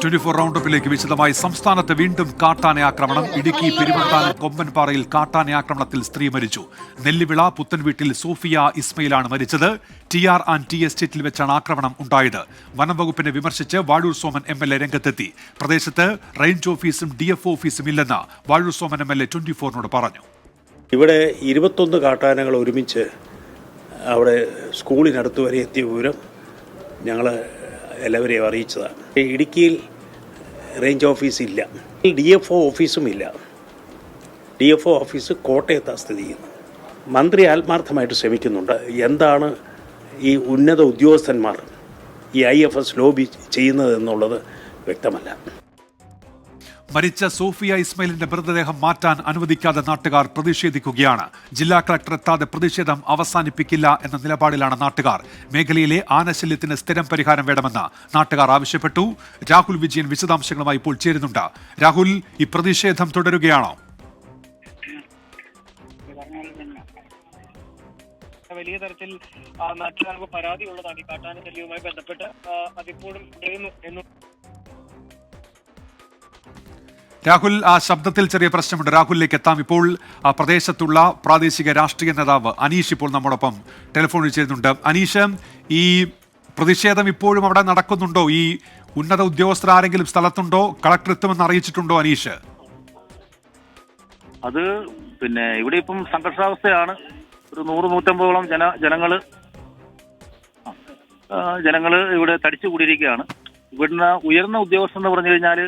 24 റൗണ്ടപ്പിലേക്ക് വിശദമായി. സംസ്ഥാനത്ത് വീണ്ടും കാട്ടാന ആക്രമണം. ഇടുക്കി പെരുവന്താനം കൊമ്പൻപാറയിൽ കാട്ടാന ആക്രമണത്തിൽ സ്ത്രീ മരിച്ചു. നെല്ലിവിള പുത്തൻവീട്ടിൽ സോഫിയ ഇസ്മയിലാണ് മരിച്ചത്. TR&T എസ്റ്റേറ്റിൽ വെച്ചാണ് ആക്രമണം ഉണ്ടായത്. വനം വകുപ്പിനെ വിമർശിച്ച് വാഴൂർ സോമൻ MLA രംഗത്തെത്തി. പ്രദേശത്ത് റേഞ്ച് ഓഫീസും DFO ഓഫീസും ഇല്ലെന്ന് വാഴൂർ സോമൻ MLA 24നോട് പറഞ്ഞു. ഇവിടെ 21 കാട്ടാനകൾ ഒരുമിച്ച് അവിടെ സ്കൂളിനടുത്ത് വരെ എത്തിയ വിവരം ഞങ്ങൾ എല്ലാവരെയും അറിയിച്ചതാണ്. ഇടുക്കിയിൽ റേഞ്ച് ഓഫീസ് ഇല്ല, DFO ഓഫീസും ഇല്ല. DFO ഓഫീസ് കോട്ടയത്താണ് സ്ഥിതി ചെയ്യുന്നത്. മന്ത്രി ആത്മാർത്ഥമായിട്ട് ശ്രമിക്കുന്നുണ്ട്. എന്താണ് ഈ ഉന്നത ഉദ്യോഗസ്ഥന്മാർ ഈ IFS ലോബി ചെയ്യുന്നത് എന്നുള്ളത് വ്യക്തമല്ല. മരിച്ച സോഫിയ ഇസ്മയിലിന്റെ മൃതദേഹം മാറ്റാൻ അനുവദിക്കാതെ നാട്ടുകാർ പ്രതിഷേധിക്കുകയാണ്. ജില്ലാ കളക്ടർ എത്താതെ പ്രതിഷേധം അവസാനിപ്പിക്കില്ല എന്ന നിലപാടിലാണ് നാട്ടുകാർ. മേഖലയിലെ ആനശല്യത്തിന് സ്ഥിരം പരിഹാരം വേണമെന്ന് നാട്ടുകാർ ആവശ്യപ്പെട്ടു. രാഹുൽ വിജയൻ വിശദാംശങ്ങളുമായി ഇപ്പോൾ ചേരുന്നുണ്ട്. രാഹുൽ, ഈ പ്രതിഷേധം തുടരുകയാണോ? വലിയ തരത്തിൽ നാട്ടുകാർക്ക് പരാതി ഉള്ളതാണ് ഈ കാട്ടാന ശല്യവുമായി ബന്ധപ്പെട്ട്. അതിപ്പോഴും തുടരുന്നു. രാഹുൽ, ആ ശബ്ദത്തിൽ ചെറിയ പ്രശ്നമുണ്ട്. രാഹുലിലേക്ക് എത്താം. ഇപ്പോൾ പ്രദേശത്തുള്ള പ്രാദേശിക രാഷ്ട്രീയ നേതാവ് അനീഷ് ഇപ്പോൾ നമ്മോടൊപ്പം ടെലിഫോണിൽ ചേരുന്നുണ്ട്. അനീഷ്, ഈ പ്രതിഷേധം ഇപ്പോഴും അവിടെ നടക്കുന്നുണ്ടോ? ഈ ഉന്നത ഉദ്യോഗസ്ഥർ ആരെങ്കിലും സ്ഥലത്തുണ്ടോ? കളക്ടർ എത്തുമെന്ന് അറിയിച്ചിട്ടുണ്ടോ അനീഷ്? അത് ഇവിടെ ഇപ്പം സംഘർഷാവസ്ഥയാണ്. ഒരു 100-150ഓളം ജനങ്ങള് ഇവിടെ തടിച്ചു കൂടിയിരിക്കുകയാണ്. ഇവിടുന്ന് ഉയർന്ന ഉദ്യോഗസ്ഥർ എന്ന് പറഞ്ഞു കഴിഞ്ഞാൽ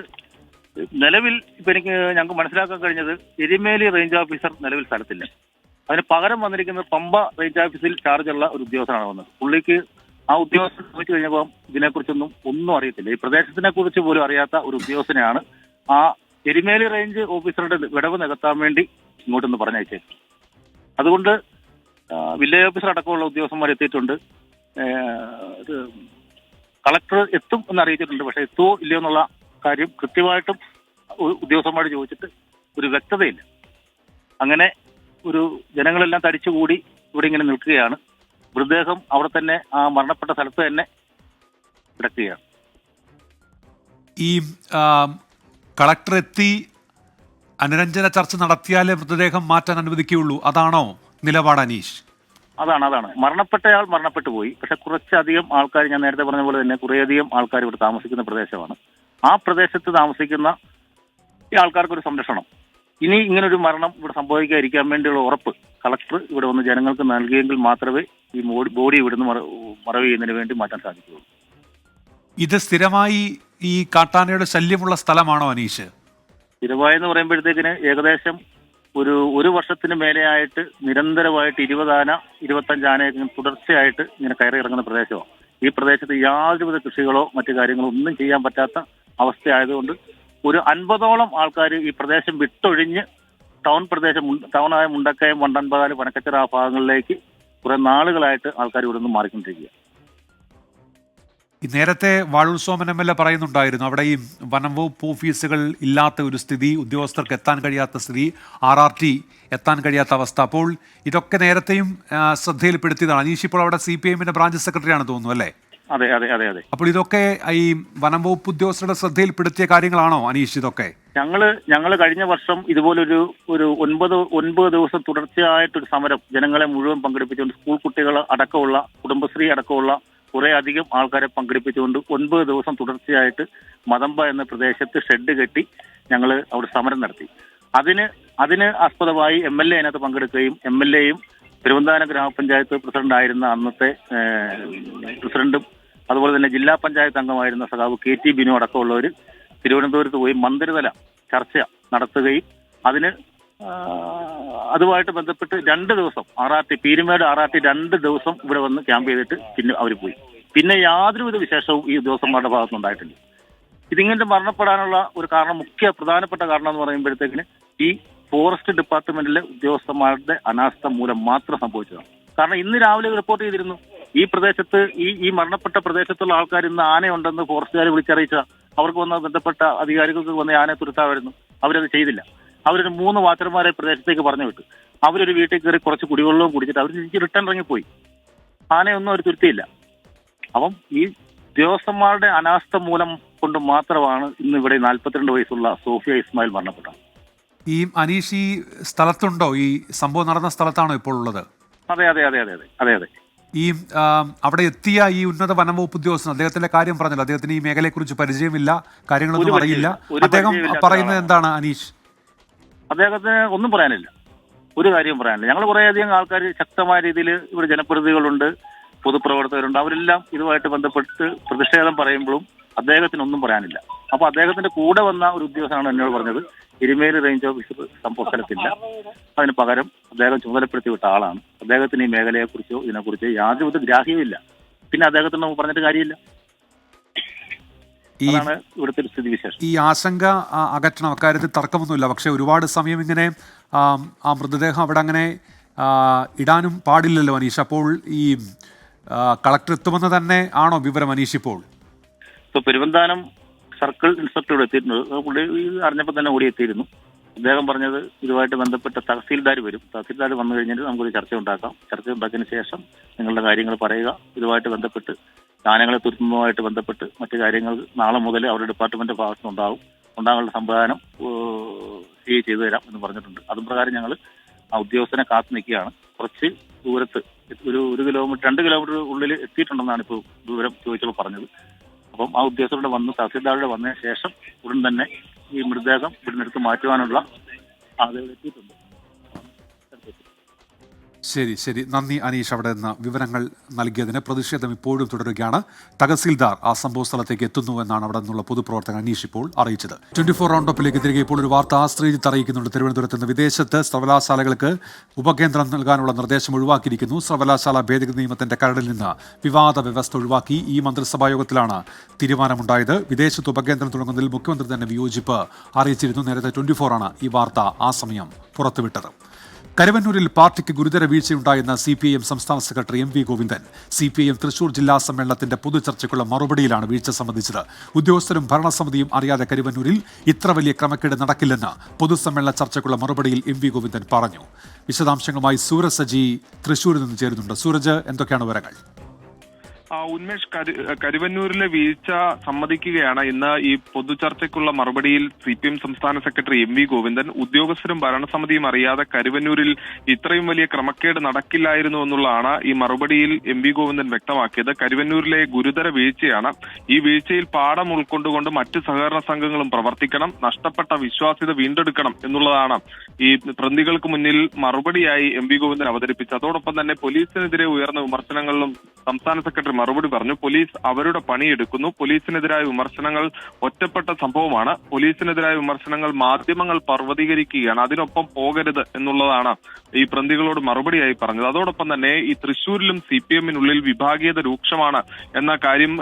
നിലവിൽ ഇപ്പൊ ഞങ്ങൾക്ക് മനസ്സിലാക്കാൻ കഴിഞ്ഞത് എരുമേലി റേഞ്ച് ഓഫീസർ നിലവിൽ സ്ഥലത്തില്ല. അതിന് പകരം വന്നിരിക്കുന്നത് പമ്പ റേഞ്ച് ഓഫീസിൽ ചാർജുള്ള ഒരു ഉദ്യോഗസ്ഥനാണ് വന്നത്. പുള്ളിക്ക് ആ ഉദ്യോഗസ്ഥൻ ചോദിച്ചു കഴിഞ്ഞപ്പോൾ ഒന്നും അറിയത്തില്ല. ഈ പ്രദേശത്തിനെ കുറിച്ച് പോലും അറിയാത്ത ഒരു ഉദ്യോഗസ്ഥനെയാണ് ആ എരുമേലി റേഞ്ച് ഓഫീസറുടെ വിടവ് നികത്താൻ വേണ്ടി ഇങ്ങോട്ടൊന്ന് പറഞ്ഞയച്ചത്. അതുകൊണ്ട് വില്ലേജ് ഓഫീസർ അടക്കമുള്ള ഉദ്യോഗസ്ഥന്മാർ എത്തിയിട്ടുണ്ട്. കളക്ടർ എത്തും എന്ന് അറിയിച്ചിട്ടുണ്ട്. പക്ഷെ എത്തുമോ ഇല്ലയോ എന്നുള്ള കാര്യം കൃത്യമായിട്ടും ഉദ്യോഗസ്ഥന്മാർ ചോദിച്ചിട്ട് ഒരു വ്യക്തതയില്ല. അങ്ങനെ ഒരു ജനങ്ങളെല്ലാം തടിച്ചുകൂടി ഇവിടെ ഇങ്ങനെ നിൽക്കുകയാണ്. മൃതദേഹം അവിടെ തന്നെ ആ മരണപ്പെട്ട സ്ഥലത്ത് തന്നെ കിടക്കുകയാണ്. ഈ കളക്ടർ എത്തി അനുരഞ്ജന ചർച്ച നടത്തിയാലേ മൃതദേഹം മാറ്റാൻ അനുവദിക്കുകയുള്ളൂ, അതാണോ നിലപാട് അനീഷ്? അതാണ്. മരണപ്പെട്ടയാൾ മരണപ്പെട്ടു പോയി. പക്ഷെ കുറച്ചധികം ആൾക്കാർ, ഞാൻ നേരത്തെ പറഞ്ഞ പോലെ തന്നെ കുറേയധികം ആൾക്കാർ ഇവിടെ താമസിക്കുന്ന പ്രദേശമാണ്. ആ പ്രദേശത്ത് താമസിക്കുന്ന ഈ ആൾക്കാർക്കൊരു സംരക്ഷണം, ഇനി ഇങ്ങനൊരു മരണം ഇവിടെ സംഭവിക്കാതിരിക്കാൻ വേണ്ടിയുള്ള ഉറപ്പ് കളക്ടർ ഇവിടെ വന്ന് ജനങ്ങൾക്ക് നൽകിയെങ്കിൽ മാത്രമേ ഈ ബോഡി ഇവിടുന്ന് മറവ് ചെയ്യുന്നതിന് വേണ്ടി മാറ്റാൻ സാധിക്കുകയുള്ളൂ. ഇത് സ്ഥിരമായി ഈ കാട്ടാനയുടെ ശല്യമുള്ള സ്ഥലമാണോ അനീഷ്? സ്ഥിരമായെന്ന് പറയുമ്പോഴത്തേക്കിന് ഏകദേശം ഒരു വർഷത്തിന് മേലെയായിട്ട് നിരന്തരമായിട്ട് 20 ആന 25 ആനയൊക്കെ തുടർച്ചയായിട്ട് ഇങ്ങനെ കയറി ഇറങ്ങുന്ന പ്രദേശമാണ്. ഈ പ്രദേശത്ത് യാതൊരുവിധ കൃഷികളോ മറ്റു കാര്യങ്ങളോ ഒന്നും ചെയ്യാൻ പറ്റാത്ത അവസ്ഥയായതുകൊണ്ട് ഒരു 50ഓളം ആൾക്കാർ ഈ പ്രദേശം വിട്ടൊഴിഞ്ഞ് ടൗണായ മുണ്ടക്കയം, വണ്ടൻപകാല്, പനക്കച്ചിറ ആ ഭാഗങ്ങളിലേക്ക് കുറെ നാളുകളായിട്ട് ആൾക്കാർ ഇവിടെ നിന്ന് മാറിക്കൊണ്ടിരിക്കുക. നേരത്തെ വാഴൂർ സോമൻ MLA പറയുന്നുണ്ടായിരുന്നു അവിടെ ഈ വനം വകുപ്പ് ഓഫീസുകൾ ഇല്ലാത്ത ഒരു സ്ഥിതി, ഉദ്യോഗസ്ഥർക്ക് എത്താൻ കഴിയാത്ത സ്ഥിതി, RRT എത്താൻ കഴിയാത്ത അവസ്ഥ. അപ്പോൾ ഇതൊക്കെ നേരത്തെയും ശ്രദ്ധയിൽപ്പെടുത്തിയതാണ്. അനീഷ് ഇപ്പോൾ അവിടെ CPIMന്റെ ബ്രാഞ്ച് സെക്രട്ടറിയാണ് തോന്നുന്നു, അല്ലേ? അതെ. അപ്പോൾ ഇതൊക്കെ ഈ വനം വകുപ്പ് ഉദ്യോഗസ്ഥരുടെ ശ്രദ്ധയിൽപ്പെടുത്തിയ കാര്യങ്ങളാണോ അനീഷ്? ഇതൊക്കെ ഞങ്ങള് കഴിഞ്ഞ വർഷം ഇതുപോലൊരു 9 ദിവസം തുടർച്ചയായിട്ടൊരു സമരം ജനങ്ങളെ മുഴുവൻ പങ്കെടുപ്പിച്ചുകൊണ്ട്, സ്കൂൾ കുട്ടികൾ അടക്കമുള്ള, കുടുംബശ്രീ അടക്കമുള്ള കുറെ അധികം ആൾക്കാരെ പങ്കെടുപ്പിച്ചുകൊണ്ട് 9 ദിവസം തുടർച്ചയായിട്ട് മതമ്പ എന്ന പ്രദേശത്ത് ഷെഡ് കെട്ടി ഞങ്ങൾ അവിടെ സമരം നടത്തി. അതിന് ആസ്പദമായി MLA അതിനകത്ത് പങ്കെടുക്കുകയും MLAയും പെരുവന്താനം ഗ്രാമപഞ്ചായത്ത് പ്രസിഡന്റ് ആയിരുന്ന അന്നത്തെ പ്രസിഡന്റും അതുപോലെ തന്നെ ജില്ലാ പഞ്ചായത്ത് അംഗമായിരുന്ന സഖാവ് KT ബിനു അടക്കമുള്ളവർ തിരുവനന്തപുരത്ത് പോയി മന്ത്രിതല ചർച്ച നടത്തുകയും അതുമായിട്ട് ബന്ധപ്പെട്ട് 2 ദിവസം പീരുമേട് RRT 2 ദിവസം ഇവിടെ വന്ന് ക്യാമ്പ് ചെയ്തിട്ട് പിന്നെ അവർ പോയി. പിന്നെ യാതൊരുവിധ വിശേഷവും ഈ ഉദ്യോഗസ്ഥന്മാരുടെ ഭാഗത്തുനിന്നുണ്ടായിട്ടില്ല. ഇതിങ്ങനെ മരണപ്പെടാനുള്ള ഒരു പ്രധാനപ്പെട്ട കാരണം എന്ന് പറയുമ്പോഴത്തേക്കിന് ഈ ഫോറസ്റ്റ് ഡിപ്പാർട്ട്മെന്റിലെ ഉദ്യോഗസ്ഥന്മാരുടെ അനാസ്ഥ മൂലം മാത്രം സംഭവിച്ചതാണ്. കാരണം ഇന്ന് രാവിലെ റിപ്പോർട്ട് ചെയ്തിരുന്നു, ഈ പ്രദേശത്ത് ഈ മരണപ്പെട്ട പ്രദേശത്തുള്ള ആൾക്കാർ ഇന്ന് ആനയുണ്ടെന്ന് ഫോറസ്റ്റുകാരെ വിളിച്ചറിയിച്ച അവർക്ക് വന്ന ബന്ധപ്പെട്ട അധികാരികൾക്ക് വന്ന് ആനയെ തുരുത്താമായിരുന്നു. അവരത് ചെയ്തില്ല. അവരൊരു 3 വാച്ചർമാരെ പ്രദേശത്തേക്ക് പറഞ്ഞു വിട്ടു. അവരൊരു വീട്ടിൽ കയറി കുറച്ച് കുടിവെള്ളവും കുടിച്ചിട്ട് അവർ തിരിച്ച് റിട്ടേൺ ഇറങ്ങിപ്പോയി. ആനയൊന്നും അവർ തുരുത്തിയില്ല. അപ്പം ഈ ഉദ്യോഗസ്ഥന്മാരുടെ അനാസ്ഥ മൂലം കൊണ്ട് മാത്രമാണ് ഇന്ന് ഇവിടെ 42 വയസ്സുള്ള സോഫിയ ഇസ്മായിൽ മരണപ്പെട്ടത്. ഈ അനീഷ് ഈ സ്ഥലത്തുണ്ടോ? ഈ സംഭവം നടന്ന സ്ഥലത്താണോ ഇപ്പോൾ ഉള്ളത്? അതെ അതെ അതെ അതെ അതെ അതെ അതെ ഈ അവിടെ എത്തിയ ഈ ഉന്നത വനംവകുപ്പ് ഉദ്യോഗസ്ഥൻ അദ്ദേഹത്തിന്റെ കാര്യം പറഞ്ഞല്ലോ, അദ്ദേഹത്തിന് ഈ മേഖലയെക്കുറിച്ച് പരിചയമില്ല, കാര്യങ്ങളൊന്നും അറിയില്ല. അദ്ദേഹം പറയുന്നത് എന്താണ് അനീഷ്? അദ്ദേഹത്തിന് ഒന്നും പറയാനില്ല, ഒരു കാര്യവും പറയാനില്ല. ഞങ്ങൾ കുറേയധികം ആൾക്കാർ ശക്തമായ രീതിയിൽ ഇവിടെ ജനപ്രതിനിധികളുണ്ട്, പൊതുപ്രവർത്തകരുണ്ട്, അവരെല്ലാം ഇതുമായിട്ട് ബന്ധപ്പെട്ട് പ്രതിഷേധം പറയുമ്പോഴും അദ്ദേഹത്തിനൊന്നും പറയാനില്ല. അപ്പൊ അദ്ദേഹത്തിന്റെ കൂടെ വന്ന ഒരു ഉദ്യോഗസ്ഥനാണ് എന്നോട് പറഞ്ഞത് എരുമേലി റേഞ്ച് ഓഫീസർ സംഭവ സ്ഥലത്തില്ല, അതിന് പകരം അദ്ദേഹം ചുമതലപ്പെടുത്തി വിട്ട ആളാണ്. അദ്ദേഹത്തിന് ഈ മേഖലയെക്കുറിച്ചോ ഇതിനെക്കുറിച്ചോ യാതൊരു ഗ്രാഹ്യമില്ല. പിന്നെ അദ്ദേഹത്തിന് നമുക്ക് പറഞ്ഞിട്ട് കാര്യമില്ല. അതാണ് ഇവിടുത്തെ ഒരു സ്ഥിതിവിശേഷം. ഈ ആശങ്ക അകറ്റണം, അക്കാര്യത്തിൽ തർക്കമൊന്നുമില്ല. പക്ഷെ ഒരുപാട് സമയം ഇങ്ങനെ ആ മൃതദേഹം അവിടെ അങ്ങനെ ഇടാനും പാടില്ലല്ലോ അനീഷ്. അപ്പോൾ ഈ കളക്ടർ എത്തുമെന്ന് തന്നെ ആണോ വിവരം അനീഷ്? ഇപ്പോൾ പെരുവന്താനം സർക്കിൾ ഇൻസ്പെക്ടർ ഇവിടെ എത്തിയിട്ടുണ്ട്. പുള്ളി അറിഞ്ഞപ്പോൾ തന്നെ ഓടി എത്തിയിരുന്നു. അദ്ദേഹം പറഞ്ഞത് ഇതുമായിട്ട് ബന്ധപ്പെട്ട തഹസീൽദാർ വരും, തഹസീൽദാർ വന്നു കഴിഞ്ഞിട്ട് നമുക്കൊരു ചർച്ച ഉണ്ടാക്കാം, ചർച്ച ഉണ്ടാക്കിയതിന് ശേഷം നിങ്ങളുടെ കാര്യങ്ങൾ പറയുക, ഇതുമായിട്ട് ബന്ധപ്പെട്ട് ധാന്യങ്ങളെ തുരുത്തുന്നതുമായിട്ട് ബന്ധപ്പെട്ട് മറ്റു കാര്യങ്ങൾ നാളെ മുതൽ അവരുടെ ഡിപ്പാർട്ട്മെന്റ് ഭാഗത്തുനിന്ന് ഉണ്ടാകാനുള്ള സംവിധാനം ചെയ്തു തരാം എന്ന് പറഞ്ഞിട്ടുണ്ട്. അതും പ്രകാരം ഞങ്ങൾ ആ ഉദ്യോഗസ്ഥനെ കാത്തു നിൽക്കുകയാണ്. കുറച്ച് ദൂരത്ത് ഒരു 1 കിലോമീറ്റർ 2 കിലോമീറ്റർ ഉള്ളിൽ എത്തിയിട്ടുണ്ടെന്നാണ് ഇപ്പോൾ ദൂരം ചോദിച്ചപ്പോൾ പറഞ്ഞത്. അപ്പം ആ ഉദ്യോഗസ്ഥരുടെ വന്ന് തഹസീൽദാരുടെ വന്നതിന് ശേഷം ഉടൻ തന്നെ ഈ മൃതദേഹം ഇവിടുന്നെടുത്ത് മാറ്റുവാനുള്ള ആളുകൾ എത്തിയിട്ടുണ്ട്. ശരി, നന്ദി അനീഷ് അവിടെ നിന്ന് വിവരങ്ങൾ നൽകിയതിന്. പ്രതിഷേധം ഇപ്പോഴും തുടരുകയാണ്. തഹസീൽദാർ ആ സംഭവ സ്ഥലത്തേക്ക് എത്തുന്നു എന്നാണ് അവിടെ നിന്നുള്ള പൊതുപ്രവർത്തകൻ അനീഷ് ഇപ്പോൾ അറിയിച്ചത്. 24 റൗണ്ട് അപ്പിലേക്ക് തിരികെ ഇപ്പോൾ ഒരു വാർത്ത ശ്രീജിത്ത് അറിയിക്കുന്നുണ്ട്. തിരുവനന്തപുരത്ത് നിന്ന് വിദേശത്ത് സർവകലാശാലകൾക്ക് ഉപകേന്ദ്രം നൽകാനുള്ള നിർദ്ദേശം ഒഴിവാക്കിയിരിക്കുന്നു. സർവകലാശാല ഭേദഗതി നിയമത്തിന്റെ കരടിൽ നിന്ന് വിവാദ വ്യവസ്ഥ ഒഴിവാക്കി. ഈ മന്ത്രിസഭാ യോഗത്തിലാണ് തീരുമാനമുണ്ടായത്. വിദേശത്ത് ഉപകേന്ദ്രം തുടങ്ങുന്നതിൽ മുഖ്യമന്ത്രി തന്നെ വിയോജിപ്പ് അറിയിച്ചിരുന്നു. നേരത്തെ 24 ആണ് ഈ വാർത്ത ആ സമയം പുറത്തുവിട്ടത്. കരുവന്നൂരിൽ പാർട്ടിക്ക് ഗുരുതര വീഴ്ചയുണ്ടായെന്ന CPIM സംസ്ഥാന secretary MV Govindan. CPIM Thrissur ജില്ലാ സമ്മേളനത്തിന്റെ പൊതുചർച്ചയ്ക്കുള്ള മറുപടിയിലാണ് വീഴ്ച സംബന്ധിച്ചത്. ഉദ്യോഗസ്ഥരും ഭരണസമിതിയും അറിയാതെ കരുവന്നൂരിൽ ഇത്ര വലിയ ക്രമക്കേട് നടക്കില്ലെന്ന് പൊതുസമ്മേളന ചർച്ചയ്ക്കുള്ള മറുപടിയിൽ MV ഗോവിന്ദൻ പറഞ്ഞു. വിശദാംശങ്ങളുമായി സൂരജ് സജി തൃശൂരിൽ നിന്ന് ചേരുന്നുണ്ട്. സൂരജ്, എന്തൊക്കെയാണ് വിവരങ്ങൾ? ഉന്മേഷ്, കരുവന്നൂരിലെ വീഴ്ച സമ്മതിക്കുകയാണ് ഇന്ന് ഈ പൊതുചർച്ചയ്ക്കുള്ള മറുപടിയിൽ CPIM സംസ്ഥാന സെക്രട്ടറി MV ഗോവിന്ദൻ. ഉദ്യോഗസ്ഥരും ഭരണസമിതിയും അറിയാതെ കരുവന്നൂരിൽ ഇത്രയും വലിയ ക്രമക്കേട് നടക്കില്ലായിരുന്നു എന്നുള്ളതാണ് ഈ മറുപടിയിൽ MV ഗോവിന്ദൻ വ്യക്തമാക്കിയത്. കരുവന്നൂരിലെ ഗുരുതര വീഴ്ചയാണ്. ഈ വീഴ്ചയിൽ പാഠം ഉൾക്കൊണ്ടുകൊണ്ട് മറ്റ് സഹകരണ സംഘങ്ങളും പ്രവർത്തിക്കണം, നഷ്ടപ്പെട്ട വിശ്വാസ്യത വീണ്ടെടുക്കണം എന്നുള്ളതാണ് ഈ പ്രതികൾക്ക് മുന്നിൽ മറുപടിയായി MV ഗോവിന്ദൻ അവതരിപ്പിച്ചത്. അതോടൊപ്പം തന്നെ പോലീസിനെതിരെ ഉയർന്ന വിമർശനങ്ങളിലും സംസ്ഥാന സെക്രട്ടറി മറുപടി പറഞ്ഞു. പോലീസ് അവരുടെ പണിയെടുക്കുന്നു. പോലീസിനെതിരായ വിമർശനങ്ങൾ ഒറ്റപ്പെട്ട സംഭവമാണ്. പോലീസിനെതിരായ വിമർശനങ്ങൾ മാധ്യമങ്ങൾ പർവ്വതീകരിക്കുകയാണ്, അതിനൊപ്പം പോകരുത് എന്നുള്ളതാണ് ഈ പ്രതികളോട് മറുപടിയായി പറഞ്ഞത്. അതോടൊപ്പം തന്നെ ഈ തൃശൂരിലും CPM-നുള്ളിൽ വിഭാഗീയത രൂക്ഷമാണ് എന്ന കാര്യം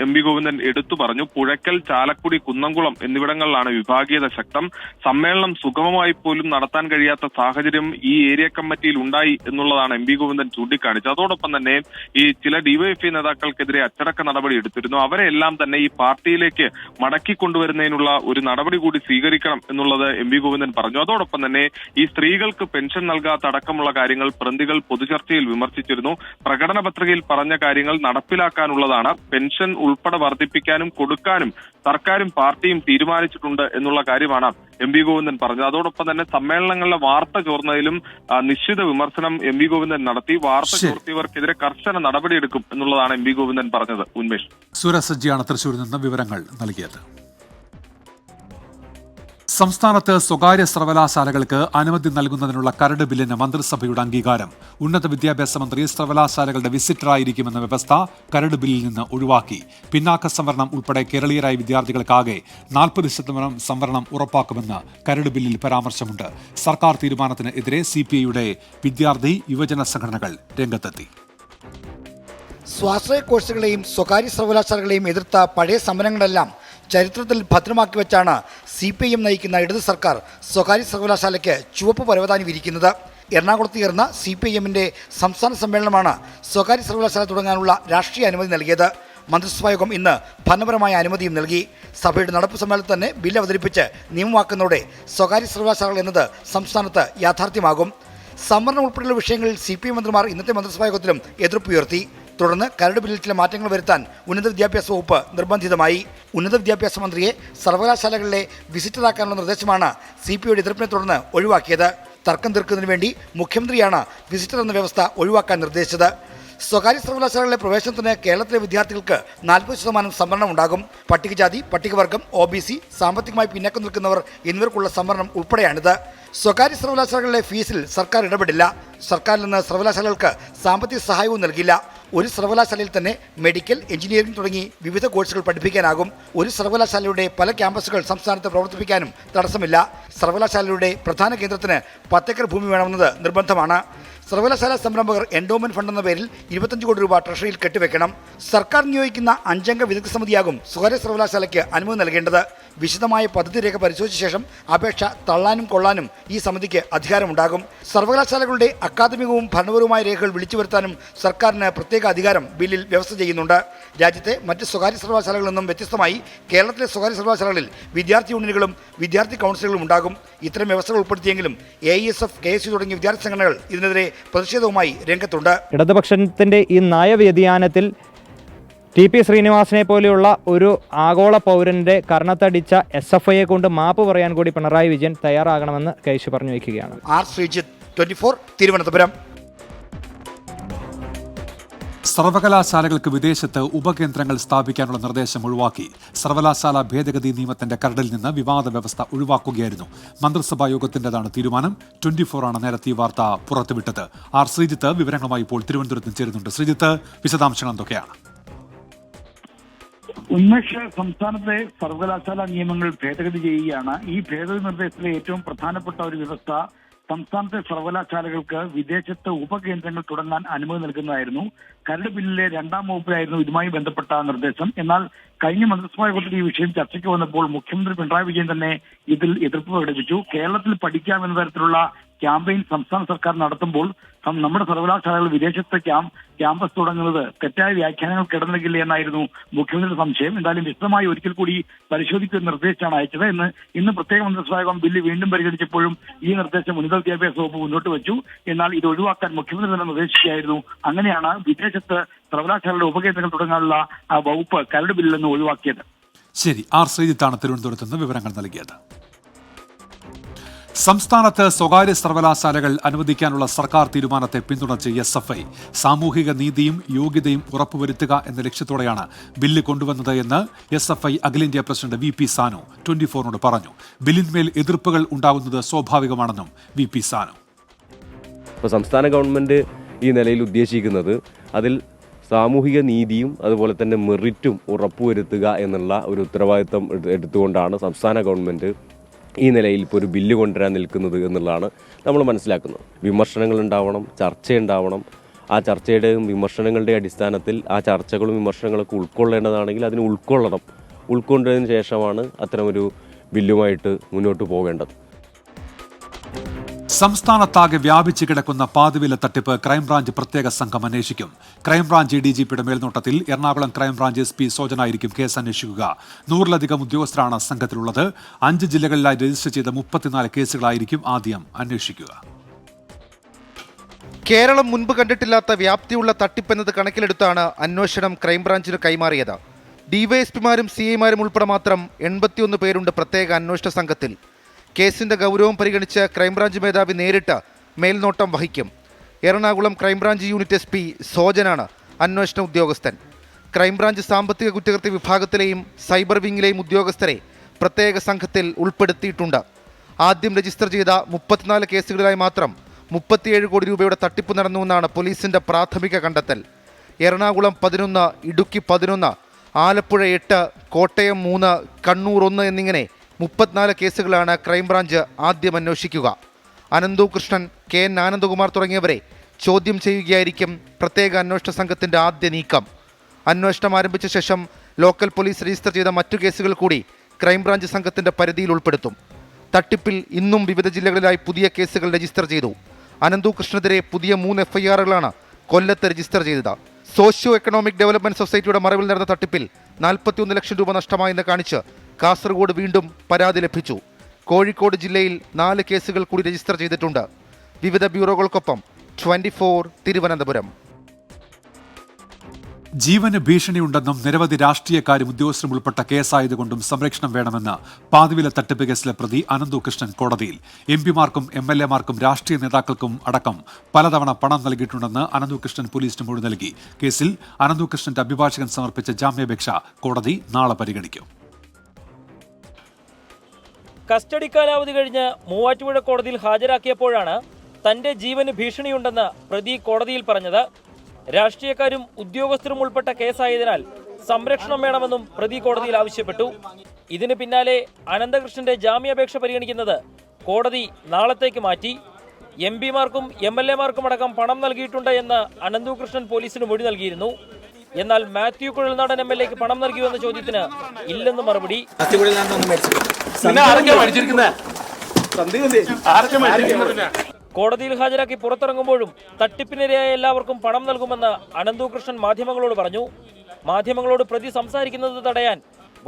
MV ഗോവിന്ദൻ എടുത്തു പറഞ്ഞു. പുഴയ്ക്കൽ, ചാലക്കുടി, കുന്നംകുളം എന്നിവിടങ്ങളിലാണ് വിഭാഗീയത ശക്തം. സമ്മേളനം സുഗമമായി പോലും നടത്താൻ കഴിയാത്ത സാഹചര്യം ഈ ഏരിയ കമ്മിറ്റിയിൽ ഉണ്ടായി എന്നുള്ളതാണ് MV ഗോവിന്ദൻ ചൂണ്ടിക്കാണിച്ചത്. അതോടൊപ്പം തന്നെ ഈ ചില DYFI നേതാക്കൾക്കെതിരെ അച്ചടക്ക നടപടി എടുത്തിരുന്നു. അവരെല്ലാം തന്നെ ഈ പാർട്ടിയിലേക്ക് മടക്കി കൊണ്ടുവരുന്നതിനുള്ള ഒരു നടപടി കൂടി സ്വീകരിക്കണം എന്നുള്ളത് MV ഗോവിന്ദൻ പറഞ്ഞു. അതോടൊപ്പം തന്നെ ഈ സ്ത്രീകൾക്ക് പെൻഷൻ നൽകാത്ത അടക്കമുള്ള കാര്യങ്ങൾ പ്രതികൾ പൊതുചർച്ചയിൽ വിമർശിച്ചിരുന്നു. പ്രകടന പത്രികയിൽ പറഞ്ഞ കാര്യങ്ങൾ നടപ്പിലാക്കാനുള്ളതാണ്. പെൻഷൻ ഉൾപ്പെടെ വർദ്ധിപ്പിക്കാനും കൊടുക്കാനും സർക്കാരും പാർട്ടിയും തീരുമാനിച്ചിട്ടുണ്ട് എന്നുള്ള കാര്യമാണ് MV ഗോവിന്ദൻ പറഞ്ഞത്. അതോടൊപ്പം തന്നെ സമ്മേളനങ്ങളിലെ വാർത്ത ചോർന്നതിലും നിശ്ചിത വിമർശനം MV ഗോവിന്ദൻ നടത്തി. വാർത്ത ചോർത്തിയവർക്കെതിരെ കർശന നടപടിയെടുക്കും എന്നുള്ളതാണ് MV ഗോവിന്ദൻ പറഞ്ഞത്. ഉന്മേഷ്, സൂരജ് സജ്ജിയാണ് തൃശൂരിൽ നിന്ന് വിവരങ്ങൾ നൽകിയത്. സംസ്ഥാനത്ത് സ്വകാര്യ സർവകലാശാലകൾക്ക് അനുമതി നൽകുന്നതിനുള്ള കരട് ബില്ലിന് മന്ത്രിസഭയുടെ അംഗീകാരം. ഉന്നത വിദ്യാഭ്യാസ മന്ത്രി സർവകലാശാലകളുടെ വിസിറ്ററായിരിക്കുമെന്ന വ്യവസ്ഥ കരട് ബില്ലിൽ നിന്ന് ഒഴിവാക്കി. പിന്നാക്ക സംവരണം ഉൾപ്പെടെ കേരളീയരായ വിദ്യാർത്ഥികൾക്കാകെ 40% സംവരണം ഉറപ്പാക്കുമെന്ന് കരട് ബില്ലിൽ പരാമർശമുണ്ട്. സർക്കാർ തീരുമാനത്തിന് എതിരെ CPIയുടെ വിദ്യാർത്ഥി യുവജന സംഘടനകൾ രംഗത്തെത്തി. സ്വാശ്രയ കോഴ്സുകളെയും സ്വകാര്യ സർവകലാശാലകളെയും എതിർത്ത പഴയ സമരങ്ങളെല്ലാം ചരിത്രത്തിൽ ഭദ്രമാക്കി വെച്ചാണ് CPIM നയിക്കുന്ന ഇടത് സർക്കാർ സ്വകാര്യ സർവകലാശാലയ്ക്ക് ചുവപ്പ് പരവതാനി വിരിക്കുന്നത്. എറണാകുളത്ത് ചേർന്ന CPIM-ന്റെ സംസ്ഥാന സമ്മേളനമാണ് സ്വകാര്യ സർവകലാശാല തുടങ്ങാനുള്ള രാഷ്ട്രീയ അനുമതി നൽകിയത്. മന്ത്രിസഭായോഗം ഇന്ന് ഭരണപരമായ അനുമതിയും നൽകി. സഭയുടെ നടപ്പ് സമ്മേളനത്തിൽ തന്നെ ബില്ല് അവതരിപ്പിച്ച് നിയമമാക്കുന്നതോടെ സ്വകാര്യ സർവകലാശാലകൾ എന്നത് സംസ്ഥാനത്ത് യാഥാർത്ഥ്യമാകും. സംവരണം ഉൾപ്പെടെയുള്ള വിഷയങ്ങളിൽ CPIM മന്ത്രിമാർ ഇന്നത്തെ മന്ത്രിസഭായോഗത്തിലും എതിർപ്പുയർത്തി. തുടർന്ന് കരട് ബില്ലിൽ ചില മാറ്റങ്ങൾ വരുത്താൻ ഉന്നത വിദ്യാഭ്യാസ വകുപ്പ് നിർബന്ധിതമായി. ഉന്നത വിദ്യാഭ്യാസ മന്ത്രിയെ സർവകലാശാലകളിലെ വിസിറ്ററാക്കാനുള്ള നിർദ്ദേശമാണ് CPIയുടെ എതിർപ്പിനെ തുടർന്ന് ഒഴിവാക്കിയത്. തർക്കം തീർക്കുന്നതിന് വേണ്ടി മുഖ്യമന്ത്രിയാണ് വിസിറ്റർ എന്ന വ്യവസ്ഥ ഒഴിവാക്കാൻ നിർദ്ദേശിച്ചത്. സ്വകാര്യ സർവകലാശാലകളിലെ പ്രവേശനത്തിന് കേരളത്തിലെ വിദ്യാർത്ഥികൾക്ക് 40% സംവരണം ഉണ്ടാകും. പട്ടികജാതി, പട്ടികവർഗം, OBC, സാമ്പത്തികമായി പിന്നാക്കം നിൽക്കുന്നവർ എന്നിവർക്കുള്ള സംവരണം ഉൾപ്പെടെയാണിത്. സ്വകാര്യ സർവകലാശാലകളിലെ ഫീസിൽ സർക്കാർ ഇടപെടില്ല. സർക്കാരിൽ നിന്ന് സർവകലാശാലകൾക്ക് സാമ്പത്തിക സഹായവും നൽകില്ല. ഒരു സർവകലാശാലയിൽ തന്നെ മെഡിക്കൽ, എഞ്ചിനീയറിംഗ് തുടങ്ങി വിവിധ കോഴ്സുകൾ പഠിപ്പിക്കാനാകും. ഒരു സർവകലാശാലയുടെ പല ക്യാമ്പസുകൾ സംസ്ഥാനത്ത് പ്രവർത്തിപ്പിക്കാനും തടസ്സമില്ല. സർവകലാശാലയുടെ പ്രധാന കേന്ദ്രത്തിന് 10 ഏക്കർ ഭൂമി വേണമെന്നത് നിർബന്ധമാണ്. സർവകലാശാല സംരംഭകർ എൻഡോമെന്റ് ഫണ്ട് എന്ന പേരിൽ 25 കോടി രൂപ ട്രഷറിയിൽ കെട്ടിവെക്കണം. സർക്കാർ നിയോഗിക്കുന്ന 5 അംഗ വിദഗ്ധ സമിതിയാകും സ്വകാര്യ സർവകലാശാലയ്ക്ക് അനുമതി നൽകേണ്ടത്. വിശദമായ പദ്ധതി രേഖ പരിശോധിച്ച ശേഷം അപേക്ഷ തള്ളാനും കൊള്ളാനും ഈ സമിതിക്ക് അധികാരമുണ്ടാകും. സർവകലാശാലകളുടെ അക്കാദമികവും ഭരണപരവുമായ രേഖകൾ വിളിച്ചു വരുത്താനും സർക്കാരിന് പ്രത്യേക അധികാരം ബില്ലിൽ വ്യവസ്ഥ ചെയ്യുന്നുണ്ട്. രാജ്യത്തെ മറ്റ് സ്വകാര്യ സർവകലാശാലകളിൽ നിന്നും വ്യത്യസ്തമായി കേരളത്തിലെ സ്വകാര്യ സർവകലാശാലകളിൽ വിദ്യാർത്ഥി യൂണിയനുകളും വിദ്യാർത്ഥി കൗൺസിലുകളും ഉണ്ടാകും. ഇത്തരം വ്യവസ്ഥകൾ ഉൾപ്പെടുത്തിയെങ്കിലും AISF, KSU തുടങ്ങിയ വിദ്യാർത്ഥി സംഘടനകൾ ഇതിനെതിരെ പ്രതിഷേധവുമായി രംഗത്തുണ്ട്. ഇടതുപക്ഷത്തിന്റെ ഈ നയവ്യതിയാനത്തിൽ TP ശ്രീനിവാസനെ പോലെയുള്ള ഒരു ആഗോള പൗരന്റെ കർണത്തടിച്ച SFIയെ കൊണ്ട് മാപ്പ് പറയാൻ കൂടി പിണറായി വിജയൻ തയ്യാറാകണമെന്ന് കേശു പറഞ്ഞു വയ്ക്കുകയാണ്. R. ശ്രീജിത്ത്, 24, തിരുവനന്തപുരം. സർവകലാശാലകൾക്ക് വിദേശത്ത് ഉപകേന്ദ്രങ്ങൾ സ്ഥാപിക്കാനുള്ള നിർദ്ദേശം ഒഴിവാക്കി. സർവകലാശാല ഭേദഗതി നിയമത്തിന്റെ കരടിൽ നിന്ന് വിവാദ വ്യവസ്ഥ ഒഴിവാക്കുകയായിരുന്നു. മന്ത്രിസഭാ യോഗത്തിന്റേതാണ് തീരുമാനം. 24 ആണ് നേരത്തെ ഈ വാർത്ത പുറത്തുവിട്ടത്. R. ശ്രീജിത്ത് വിവരങ്ങളുമായി ഇപ്പോൾ തിരുവനന്തപുരത്ത് ചേരുന്നുണ്ട്. ശ്രീജിത്ത്, വിശദാംശങ്ങൾ എന്തൊക്കെയാണ്? ഉന്മേഷ്, സംസ്ഥാനത്തെ സർവകലാശാല നിയമങ്ങൾ ഭേദഗതി ചെയ്യുകയാണ്. ഈ ഭേദഗതി നിർദ്ദേശത്തിലെ ഏറ്റവും പ്രധാനപ്പെട്ട ഒരു വ്യവസ്ഥ സംസ്ഥാനത്തെ സർവകലാശാലകൾക്ക് വിദേശത്ത് ഉപകേന്ദ്രങ്ങൾ തുടങ്ങാൻ അനുമതി നൽകുന്നതായിരുന്നു. കരട് ബില്ലിലെ 2ാം വകുപ്പിലായിരുന്നു ഇതുമായി ബന്ധപ്പെട്ട നിർദ്ദേശം. എന്നാൽ കഴിഞ്ഞ മന്ത്രിസഭാ യോഗത്തിൽ ഈ വിഷയം ചർച്ചയ്ക്ക് വന്നപ്പോൾ മുഖ്യമന്ത്രി പിണറായി വിജയൻ തന്നെ ഇതിൽ എതിർപ്പ് പ്രകടിപ്പിച്ചു. കേരളത്തിൽ പഠിക്കാം എന്ന തരത്തിലുള്ള ക്യാമ്പയിൻ സംസ്ഥാന സർക്കാർ നടത്തുമ്പോൾ നമ്മുടെ സർവകലാശാലകൾ വിദേശത്തെ ക്യാമ്പസ് തുടങ്ങുന്നത് തെറ്റായ വ്യാഖ്യാനങ്ങൾ കിടന്നില്ല എന്നായിരുന്നു മുഖ്യമന്ത്രിയുടെ സംശയം. എന്തായാലും വിശദമായി ഒരിക്കൽ കൂടി പരിശോധിക്കുന്ന നിർദ്ദേശമാണ് അയച്ചത്. ഇന്ന് പ്രത്യേക മന്ത്രിസഭായോഗം ബില്ല് വീണ്ടും പരിഗണിച്ചപ്പോഴും ഈ നിർദ്ദേശം ഉന്നത വിദ്യാഭ്യാസ വകുപ്പ് മുന്നോട്ട് വെച്ചു. എന്നാൽ ഇത് ഒഴിവാക്കാൻ മുഖ്യമന്ത്രി തന്നെ നിർദ്ദേശിക്കുകയായിരുന്നു. അങ്ങനെയാണ് വിദേശത്ത് സർവകലാശാലയുടെ ഉപകേന്ദ്രങ്ങൾ തുടങ്ങാനുള്ള വകുപ്പ് കരട് ബില്ലിൽ നിന്ന് ഒഴിവാക്കിയത്. ശരി, R. ശ്രീജിത്താണ് തിരുവനന്തപുരത്ത് നിന്ന് വിവരങ്ങൾ നൽകിയത്. സംസ്ഥാനത്ത് സ്വകാര്യ സർവകലാശാലകൾ അനുവദിക്കാനുള്ള സർക്കാർ തീരുമാനത്തെ പിന്തുണച്ച് SFI സാമൂഹിക നീതിയും യോഗ്യതയും ഉറപ്പുവരുത്തുക എന്ന ലക്ഷ്യത്തോടെയാണ് ബില്ല് കൊണ്ടുവന്നത് എന്ന് SFI അഖിലേന്ത്യാ പ്രസിഡന്റ് VP സാനു 24നോട് പറഞ്ഞു. ബില്ലിന്മേൽ എതിർപ്പുകൾ ഉണ്ടാകുന്നത് സ്വാഭാവികമാണെന്നും VP സാനു. ഇപ്പോൾ സംസ്ഥാന ഗവൺമെന്റ് ഈ നിലയിൽ ഉദ്ദേശിക്കുന്നത് അതിൽ സാമൂഹിക നീതിയും അതുപോലെ തന്നെ മെറിറ്റും ഉറപ്പുവരുത്തുക എന്നുള്ള ഒരു ഉത്തരവാദിത്തം എടുത്തുകൊണ്ടാണ് സംസ്ഥാന ഗവൺമെന്റ് ഈ നിലയിൽ ഇപ്പോൾ ഒരു ബില്ല് കൊണ്ടുവരാൻ നിൽക്കുന്നത് എന്നുള്ളതാണ് നമ്മൾ മനസ്സിലാക്കുന്നത്. വിമർശനങ്ങൾ ഉണ്ടാവണം, ചർച്ചയുണ്ടാവണം. ആ ചർച്ചയുടെയും വിമർശനങ്ങളുടെ അടിസ്ഥാനത്തിൽ ആ ചർച്ചകളും വിമർശനങ്ങളൊക്കെ ഉൾക്കൊള്ളേണ്ടതാണെങ്കിൽ അതിന് ഉൾക്കൊണ്ടതിന് ശേഷമാണ് അത്തരമൊരു ബില്ലുമായിട്ട് മുന്നോട്ട് പോകേണ്ടത്. സംസ്ഥാനത്താകെ വ്യാപിച്ചു കിടക്കുന്ന പാതിവില തട്ടിപ്പ് ക്രൈംബ്രാഞ്ച് പ്രത്യേക സംഘം അന്വേഷിക്കും. ക്രൈംബ്രാഞ്ച് DGPയുടെ മേൽനോട്ടത്തിൽ എറണാകുളം ക്രൈംബ്രാഞ്ച് SP സോജനായിരിക്കും കേസ് അന്വേഷിക്കുക. 100-ലധികം ഉദ്യോഗസ്ഥരാണ് സംഘത്തിലുള്ളത്. 5 ജില്ലകളിലായി രജിസ്റ്റർ ചെയ്ത 34 കേസുകളായിരിക്കും ആദ്യം അന്വേഷിക്കുക. കേരളം മുൻപ് കണ്ടിട്ടില്ലാത്ത വ്യാപ്തിയുള്ള തട്ടിപ്പെന്നത് കണക്കിലെടുത്താണ് അന്വേഷണം ക്രൈംബ്രാഞ്ചിന് കൈമാറിയത്. DYSPമാരും CIമാരും ഉൾപ്പെടെ മാത്രം 81 പേരുണ്ട് പ്രത്യേക അന്വേഷണ സംഘത്തിൽ. കേസിന്റെ ഗൗരവം പരിഗണിച്ച് ക്രൈംബ്രാഞ്ച് മേധാവി നേരിട്ട് മേൽനോട്ടം വഹിക്കും. എറണാകുളം ക്രൈംബ്രാഞ്ച് യൂണിറ്റ് SP സോജനാണ് അന്വേഷണ ഉദ്യോഗസ്ഥൻ. ക്രൈംബ്രാഞ്ച് സാമ്പത്തിക കുറ്റകൃത്യ വിഭാഗത്തിലെയും സൈബർ വിങ്ങിലെയും ഉദ്യോഗസ്ഥരെ പ്രത്യേക സംഘത്തിൽ ഉൾപ്പെടുത്തിയിട്ടുണ്ട്. ആദ്യം രജിസ്റ്റർ ചെയ്ത 34 കേസുകളിലായി മാത്രം 37 കോടി രൂപയുടെ തട്ടിപ്പ് നടന്നുവെന്നാണ് പോലീസിന്റെ പ്രാഥമിക കണ്ടെത്തൽ. എറണാകുളം 11, ഇടുക്കി 11, ആലപ്പുഴ 8, കോട്ടയം 3, കണ്ണൂർ 1 എന്നിങ്ങനെ 34 കേസുകളാണ് ക്രൈംബ്രാഞ്ച് ആദ്യം അന്വേഷിക്കുക. അനന്തു കൃഷ്ണൻ, KN ആനന്ദകുമാർ തുടങ്ങിയവരെ ചോദ്യം ചെയ്യുകയായിരിക്കും പ്രത്യേക അന്വേഷണ സംഘത്തിൻ്റെ ആദ്യ നീക്കം. അന്വേഷണം ആരംഭിച്ച ശേഷം ലോക്കൽ പോലീസ് രജിസ്റ്റർ ചെയ്ത മറ്റു കേസുകൾ കൂടി ക്രൈംബ്രാഞ്ച് സംഘത്തിൻ്റെ പരിധിയിൽ ഉൾപ്പെടുത്തും. തട്ടിപ്പിൽ ഇന്നും വിവിധ ജില്ലകളിലായി പുതിയ കേസുകൾ രജിസ്റ്റർ ചെയ്തു. അനന്തു കൃഷ്ണനെതിരെ പുതിയ 3 FIRകളാണ് കൊല്ലത്ത് രജിസ്റ്റർ ചെയ്തത്. സോഷ്യോ എക്കണോമിക് ഡെവലപ്മെന്റ് സൊസൈറ്റിയുടെ മറവിൽ നടന്ന തട്ടിപ്പിൽ 41 ലക്ഷം രൂപ നഷ്ടമായെന്ന് കാണിച്ച് കാസർഗോഡ് വീണ്ടും പരാതി ലഭിച്ചു. കോഴിക്കോട് ജില്ലയിൽ 4 കേസുകൾ കൂടി രജിസ്റ്റർ ചെയ്തിട്ടുണ്ട്. വിവിധ ബ്യൂറോകൾക്കൊപ്പം 24 തിരുവനന്തപുരം. ജീവന് ഭീഷണിയുണ്ടെന്നും നിരവധി രാഷ്ട്രീയക്കാരും ഉദ്യോഗസ്ഥരും ഉൾപ്പെട്ട കേസായതുകൊണ്ടും സംരക്ഷണം വേണമെന്ന് പാതിവില തട്ടിപ്പ് കേസിലെ പ്രതി അനന്തു കൃഷ്ണൻ കോടതിയിൽ. എംപിമാർക്കും MLA-മാർക്കും രാഷ്ട്രീയ നേതാക്കൾക്കും അടക്കം പലതവണ പണം നൽകിയിട്ടുണ്ടെന്ന് അനന്തു കൃഷ്ണൻ പോലീസിന് മൊഴി നൽകി. കേസിൽ അനന്തു കൃഷ്ണന്റെ അഭിഭാഷകൻ സമർപ്പിച്ച ജാമ്യാപേക്ഷ കോടതി നാളെ പരിഗണിക്കും. കസ്റ്റഡി കാലാവധി കഴിഞ്ഞ് മൂവാറ്റുപുഴ കോടതിയിൽ ഹാജരാക്കിയപ്പോഴാണ് തന്റെ ജീവന് ഭീഷണിയുണ്ടെന്ന് പ്രതി കോടതിയിൽ പറഞ്ഞത്. രാഷ്ട്രീയക്കാരും ഉദ്യോഗസ്ഥരും ഉൾപ്പെട്ട കേസായതിനാൽ സംരക്ഷണം വേണമെന്നും പ്രതി കോടതിയിൽ ആവശ്യപ്പെട്ടു. ഇതിന് പിന്നാലെ അനന്തകൃഷ്ണന്റെ ജാമ്യാപേക്ഷ പരിഗണിക്കുന്നത് കോടതി നാളത്തേക്ക് മാറ്റി. MPമാർക്കും MLA-മാർക്കും അടക്കം പണം നൽകിയിട്ടുണ്ട് എന്ന് അനന്തകൃഷ്ണൻ പോലീസിന് മൊഴി നൽകിയിരുന്നു. എന്നാൽ മാത്യു കുഴൽനാടൻ MLA-ക്ക് പണം നൽകിയെന്ന ചോദ്യത്തിന് ഇല്ലെന്ന് മറുപടി. കോടതിയിൽ ഹാജരാക്കി പുറത്തിറങ്ങുമ്പോഴും തട്ടിപ്പിനിരയായ എല്ലാവർക്കും പണം നൽകുമെന്ന് അനന്തകൃഷ്ണൻ മാധ്യമങ്ങളോട് പറഞ്ഞു. മാധ്യമങ്ങളോട് പ്രതി സംസാരിക്കുന്നത് തടയാൻ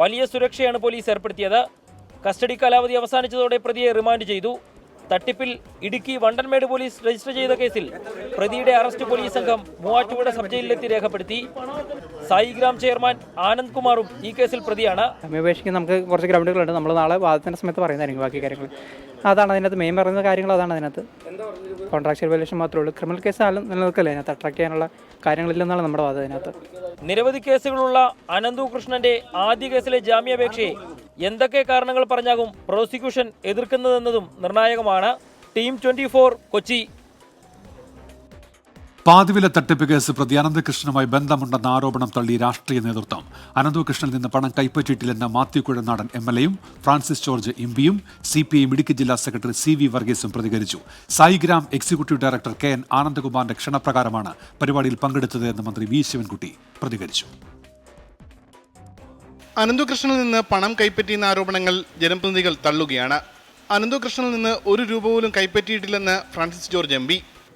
വലിയ സുരക്ഷയാണ് പോലീസ് ഏർപ്പെടുത്തിയത്. കസ്റ്റഡി കാലാവധി അവസാനിച്ചതോടെ പ്രതിയെ റിമാൻഡ് ചെയ്തു. തട്ടിപ്പിൽ ഇടുക്കി വണ്ടൻമേട് പോലീസ് രജിസ്റ്റർ ചെയ്ത കേസിൽ പ്രതിയുടെ അറസ്റ്റ് പോലീസ് സംഘം മൂവാറ്റുപുഴ സബ് ജയിലിലെത്തി രേഖപ്പെടുത്തി. സായിഗ്രാം ചെയർമാൻ ആനന്ദ് കുമാറും ഈ കേസിൽ പ്രതിയാണ്. അപേക്ഷിക്ക് നമുക്ക് കുറച്ച് ഗ്രൗണ്ടുകളുണ്ട്. നമ്മൾ നാളെ വാദത്തിന്റെ സമയത്ത് പറയുന്നതായിരിക്കും ബാക്കി കാര്യങ്ങൾ. അതാണ് അതിനകത്ത് മെയിൻ പറയുന്ന കാര്യങ്ങൾ. അതാണ് അതിനകത്ത് കോൺട്രാക്ച്വൽ വയലേഷൻ മാത്രമേ ഉള്ളൂ. ക്രിമിനൽ കേസ് നിലനിൽക്കല്ലേ അതിനകത്ത്. അട്രാക്ട് ചെയ്യാനുള്ള കാര്യങ്ങളില്ലെന്നാണ് നമ്മുടെ വാദം അതിനകത്ത്. നിരവധി കേസുകളുള്ള അനന്തകൃഷ്ണന്റെ ആദ്യ കേസിലെ ജാമ്യാപേക്ഷയെ എന്തൊക്കെ കാരണങ്ങൾ പറഞ്ഞാകും പ്രോസിക്യൂഷൻ എതിർക്കുന്നതെന്നതും നിർണായകമാണ്. ടീം 24 കൊച്ചി. പാതിവില തട്ടിപ്പ് കേസ് പ്രതി അനന്തകൃഷ്ണനുമായി ബന്ധമുണ്ടെന്ന ആരോപണം തള്ളി രാഷ്ട്രീയ നേതൃത്വം. അനന്തകൃഷ്ണനിൽ നിന്ന് പണം കൈപ്പറ്റിയിട്ടില്ലെന്ന് മാത്യു കുഴൽനാടൻ MLA-യും ഫ്രാൻസിസ് ജോർജ് MP-യും CPI ഇടുക്കി ജില്ലാ സെക്രട്ടറി CV വർഗീസും പ്രതികരിച്ചു. സായിഗ്രാം എക്സിക്യൂട്ടീവ് ഡയറക്ടർ KN ആനന്ദകുമാറിന്റെ ക്ഷണപ്രകാരമാണ് പരിപാടിയിൽ പങ്കെടുത്തത് എന്ന് മന്ത്രി V ശിവൻകുട്ടി പ്രതികരിച്ചു. അനന്തകൃഷ്ണനിൽ നിന്ന് പണം കൈപ്പറ്റിയെന്ന ആരോപണങ്ങൾ ജനപ്രതിനിധികൾ തള്ളുകയാണ്. അനന്തകൃഷ്ണനിൽ നിന്ന് ഒരു രൂപ പോലും കൈപ്പറ്റിയിട്ടില്ലെന്ന് ഫ്രാൻസിസ് ജോർജ് MP.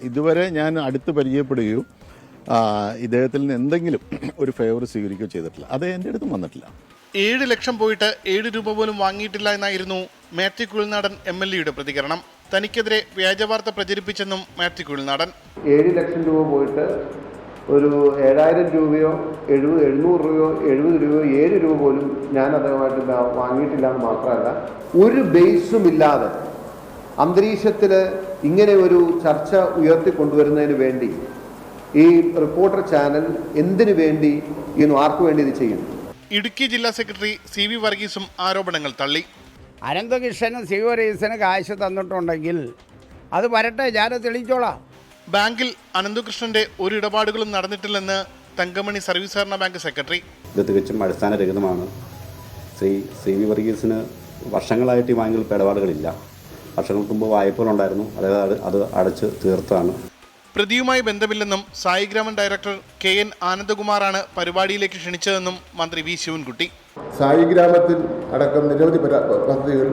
ഇതുവരെ ഞാൻ അടുത്ത് പരിചയപ്പെടുകയോ ഇദ്ദേഹത്തിൽ നിന്ന് എന്തെങ്കിലും ഒരു ഫേവർ സ്വീകരിക്കുകയോ ചെയ്തിട്ടില്ല. അത് എൻ്റെ അടുത്തും വന്നിട്ടില്ല. 7 ലക്ഷം പോയിട്ട് 7 രൂപ പോലും വാങ്ങിയിട്ടില്ല എന്നായിരുന്നു മാത്യു കുഴൽനാടൻ MLA-യുടെ പ്രതികരണം. തനിക്കെതിരെ വ്യാജവാർത്ത പ്രചരിപ്പിച്ചെന്നും മാത്യു കുഴൽനാടൻ. 7 ലക്ഷം രൂപ പോയിട്ട് ഒരു 7000 രൂപയോ 700 രൂപയോ 70 രൂപയോ 7 രൂപ പോലും ഞാൻ അദ്ദേഹമായിട്ട് വാങ്ങിയിട്ടില്ല എന്ന് മാത്രമല്ല, ഒരു ബേസും ഇല്ലാതെ അന്തരീക്ഷത്തിൽ ഇങ്ങനെ ഒരു ചർച്ച ഉയർത്തിക്കൊണ്ടുവരുന്നതിന് വേണ്ടി ഈ റിപ്പോർട്ടർ ചാനൽ എന്തിനു വേണ്ടി ആർക്കു വേണ്ടി ഇത് ചെയ്യുന്നു? ഇടുക്കി ജില്ലാ സെക്രട്ടറി CV വർഗീസും ആരോപണങ്ങൾ തള്ളി. അനന്തകൃഷ്ണനും CV വർഗീസിന് കാശ് തന്നിട്ടുണ്ടെങ്കിൽ അത് വരട്ടെ, ഞാനത് തെളിയിച്ചോളാം. ബാങ്കിൽ അനന്തകൃഷ്ണന്റെ ഒരു ഇടപാടുകളും നടന്നിട്ടില്ലെന്ന് തങ്കമണി സർവീസ് സഹകരണ ബാങ്ക് സെക്രട്ടറി. ഇത് തികച്ചും അടിസ്ഥാനരഹിതമാണ്. CV വർഗീസിന് വർഷങ്ങളായിട്ട് ഈ ബാങ്കിൽ ഇടപാടുകളില്ല. വർഷങ്ങൾക്ക് മുമ്പ് വായ്പകളുണ്ടായിരുന്നു, അതായത് അത് അടച്ച് തീർത്താണ്. പ്രതിയുമായി ബന്ധമില്ലെന്നും സായിഗ്രാമൻ ഡയറക്ടർ KN ആനന്ദകുമാറാണ് പരിപാടിയിലേക്ക് ക്ഷണിച്ചതെന്നും മന്ത്രി V ശിവൻകുട്ടി. സായിഗ്രാമത്തിൽ അടക്കം നിരവധി പദ്ധതികൾ